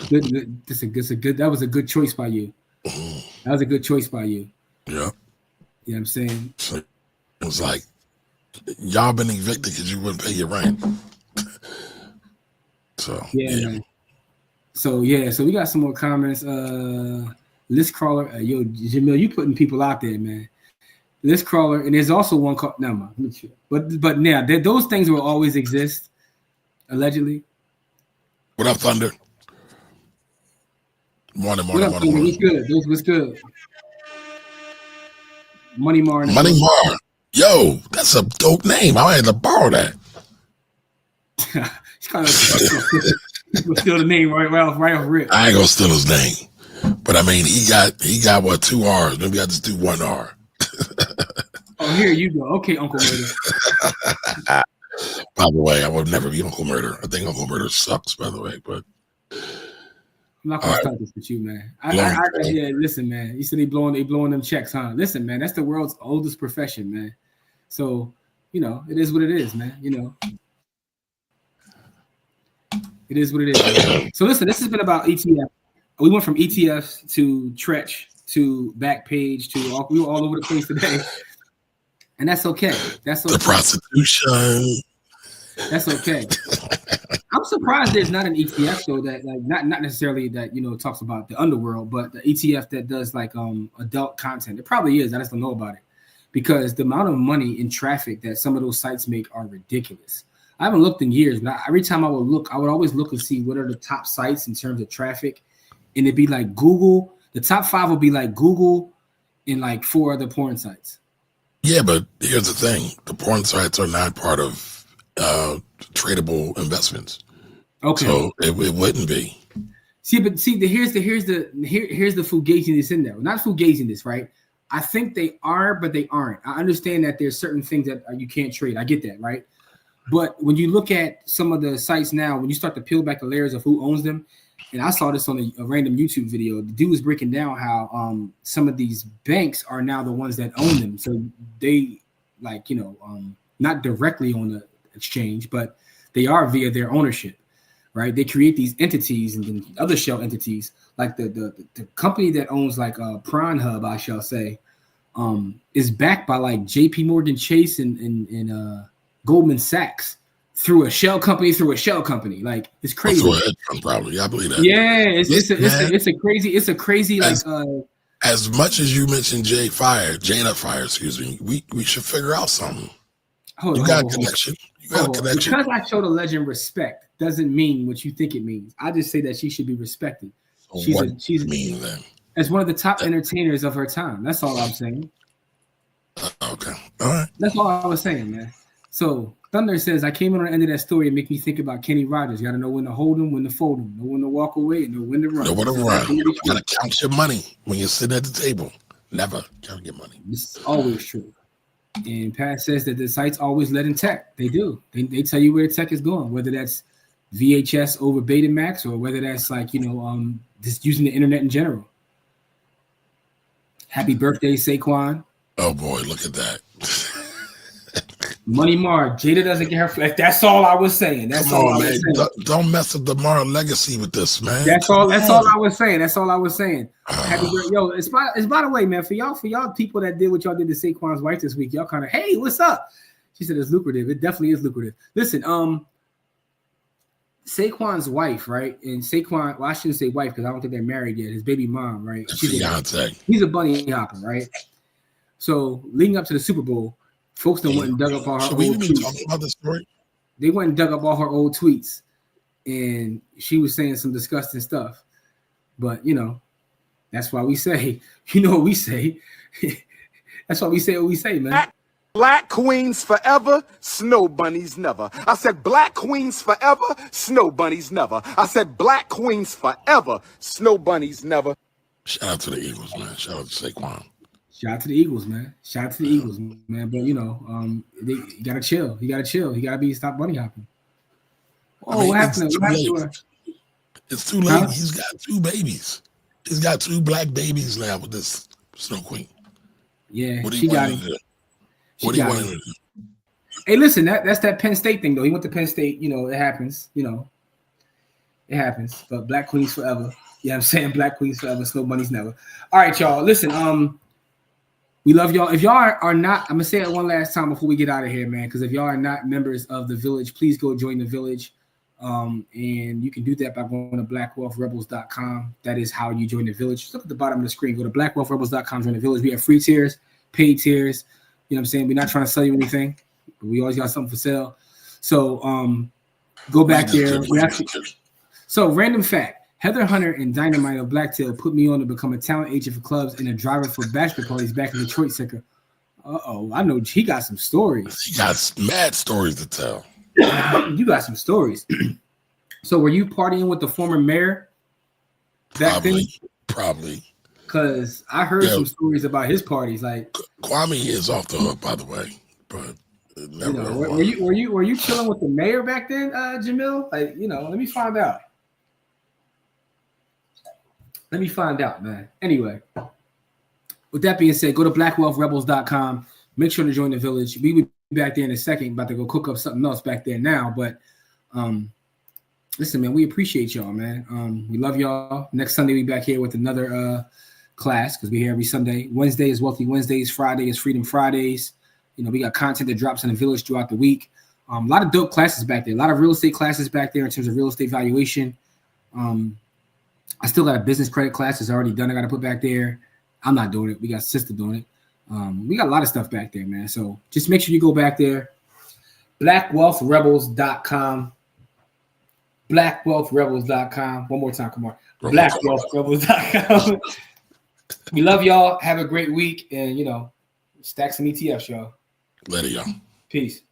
Good. That was a good choice by you. That was a good choice by you. Yeah. You know what I'm saying? So it was like, y'all been evicted because you wouldn't pay your rent. So, yeah. So we got some more comments. List crawler. Yo, Jamil, you putting people out there, man. List crawler. And there's also one called, but now those things will always exist, allegedly. What up, Thunder? Morning. What's good? What's good? Money Mar. Yo, that's a dope name. I had to borrow that. It's kind of steal the name right off rip. I ain't gonna steal his name, but I mean he got what 2 R's. Maybe I just do 1 R. Oh, here you go. Okay, Uncle Murder. By the way, I would never be Uncle Murder. I think Uncle Murder sucks, by the way, but. I'm not gonna start this with you, man. Listen, man. You said they blowing them checks, huh? Listen, man, that's the world's oldest profession, man. So, it is what it is, man. It is what it is. Man. So listen, this has been about ETF. We went from ETFs to Tretch to Backpage we were all over the place today. And that's okay. That's okay. The prostitution. That's okay. I'm surprised there's not an ETF though that not necessarily that talks about the underworld, but the ETF that does adult content. It probably is. I just don't know about it because the amount of money in traffic that some of those sites make are ridiculous. I haven't looked in years, but every time I would always look and see what are the top sites in terms of traffic, and it'd be like Google. The top 5 would be like Google, in like 4 other porn sites. Yeah, but here's the thing: the porn sites are not part of tradable investments. Okay. So it wouldn't be. Here's the fugaziness in there. Not fugaziness, right? I think they are, but they aren't. I understand that there's certain things that you can't trade. I get that, right? But when you look at some of the sites now, when you start to peel back the layers of who owns them, and I saw this on a random YouTube video, the dude was breaking down how some of these banks are now the ones that own them. So they not directly on the exchange, but they are via their ownership, right? They create these entities and then other shell entities, like the company that owns like Prawn Hub, I shall say, is backed by like JP Morgan Chase and Goldman Sachs through a shell company. Like, it's crazy. Probably, I believe that. Yeah, it's a crazy as much as you mentioned Jada Fire, excuse me, we should figure out something. You got a connection. Because I show the legend respect doesn't mean what you think it means. I just say that she should be respected. She's then? As one of the top entertainers of her time. That's all I'm saying. Okay. All right. That's all I was saying, man. So Thunder says, I came in on the end of that story and make me think about Kenny Rogers. You got to know when to hold him, when to fold him, know when to walk away, and know when to run. You got to count your money when you're sitting at the table. Never count your money. This is always true. And Pat says that the sites always let in tech. They do. They tell you where tech is going, whether that's VHS over Betamax or whether that's just using the internet in general. Happy birthday, Saquon. Oh boy, look at that. Money Mar, Jada doesn't get her flex. That's all I was saying. Don't mess up the Mar legacy with this, man. That's all I was saying. Happy birthday. Yo, it's by the way, man, for y'all people that did what y'all did to Saquon's wife this week, y'all kind of, hey, what's up? She said it's lucrative. It definitely is lucrative. Listen, Saquon's wife, right? And Saquon, well, I shouldn't say wife because I don't think they're married yet. His baby mom, right? He's a bunny hopper, right? So leading up to the Super Bowl, folks went and dug up all her old tweets. Talking about this story? They went and dug up all her old tweets, and she was saying some disgusting stuff. But that's why we say, what we say. That's why we say what we say, man. Black queens forever, snow bunnies never. I said black queens forever, snow bunnies never. I said black queens forever, snow bunnies never. Shout out to the Eagles, man. Shout out to Saquon. Shout out to the Eagles, man. But you gotta chill. You gotta stop bunny hopping. Oh, what happened? It's too late. Huh? He's got 2 babies. He's got 2 black babies now with this Snow Queen. Yeah, what do you want to do? What do you want to do? Hey, listen, that's that Penn State thing though. He went to Penn State. It happens. It happens. But black queens forever. Yeah, I'm saying black queens forever. Snow bunnies never. All right, y'all. Listen, we love y'all. If y'all are not, I'm gonna say it one last time before we get out of here, man. Because if y'all are not members of the Village, please go join the Village. And you can do that by going to blackwealthrebels.com. That is how you join the Village. Just look at the bottom of the screen. Go to blackwealthrebels.com, join the Village. We have free tiers, paid tiers. You know what I'm saying? We're not trying to sell you anything. But we always got something for sale. So go back there. So random fact. Heather Hunter and Dynamite of Blacktail put me on to become a talent agent for clubs and a driver for bachelor parties back in Detroit. I know he got some stories. He got mad stories to tell. You got some stories. So were you partying with the former mayor? Probably. Because I heard some stories about his parties. Like Kwame is off the hook, by the way. But were you chilling with the mayor back then, Jamil? Like, let me find out. Let me find out, man. Anyway, with that being said, go to blackwealthrebels.com. Make sure to join the Village. We will be back there in a second. About to go cook up something else back there now. But listen, man, we appreciate y'all, man. We love y'all. Next Sunday, we back here with another class because we're here every Sunday. Wednesday is Wealthy Wednesdays. Friday is Freedom Fridays. We got content that drops in the Village throughout the week. A lot of dope classes back there. A lot of real estate classes back there in terms of real estate valuation. I still got a business credit class that's already done. I got to put back there. I'm not doing it. We got sister doing it. We got a lot of stuff back there, man. So just make sure you go back there. BlackWealthRebels.com. BlackWealthRebels.com. One more time. Come on. BlackWealthRebels.com. We love y'all. Have a great week, and stack some ETFs, y'all. Later, y'all. Peace.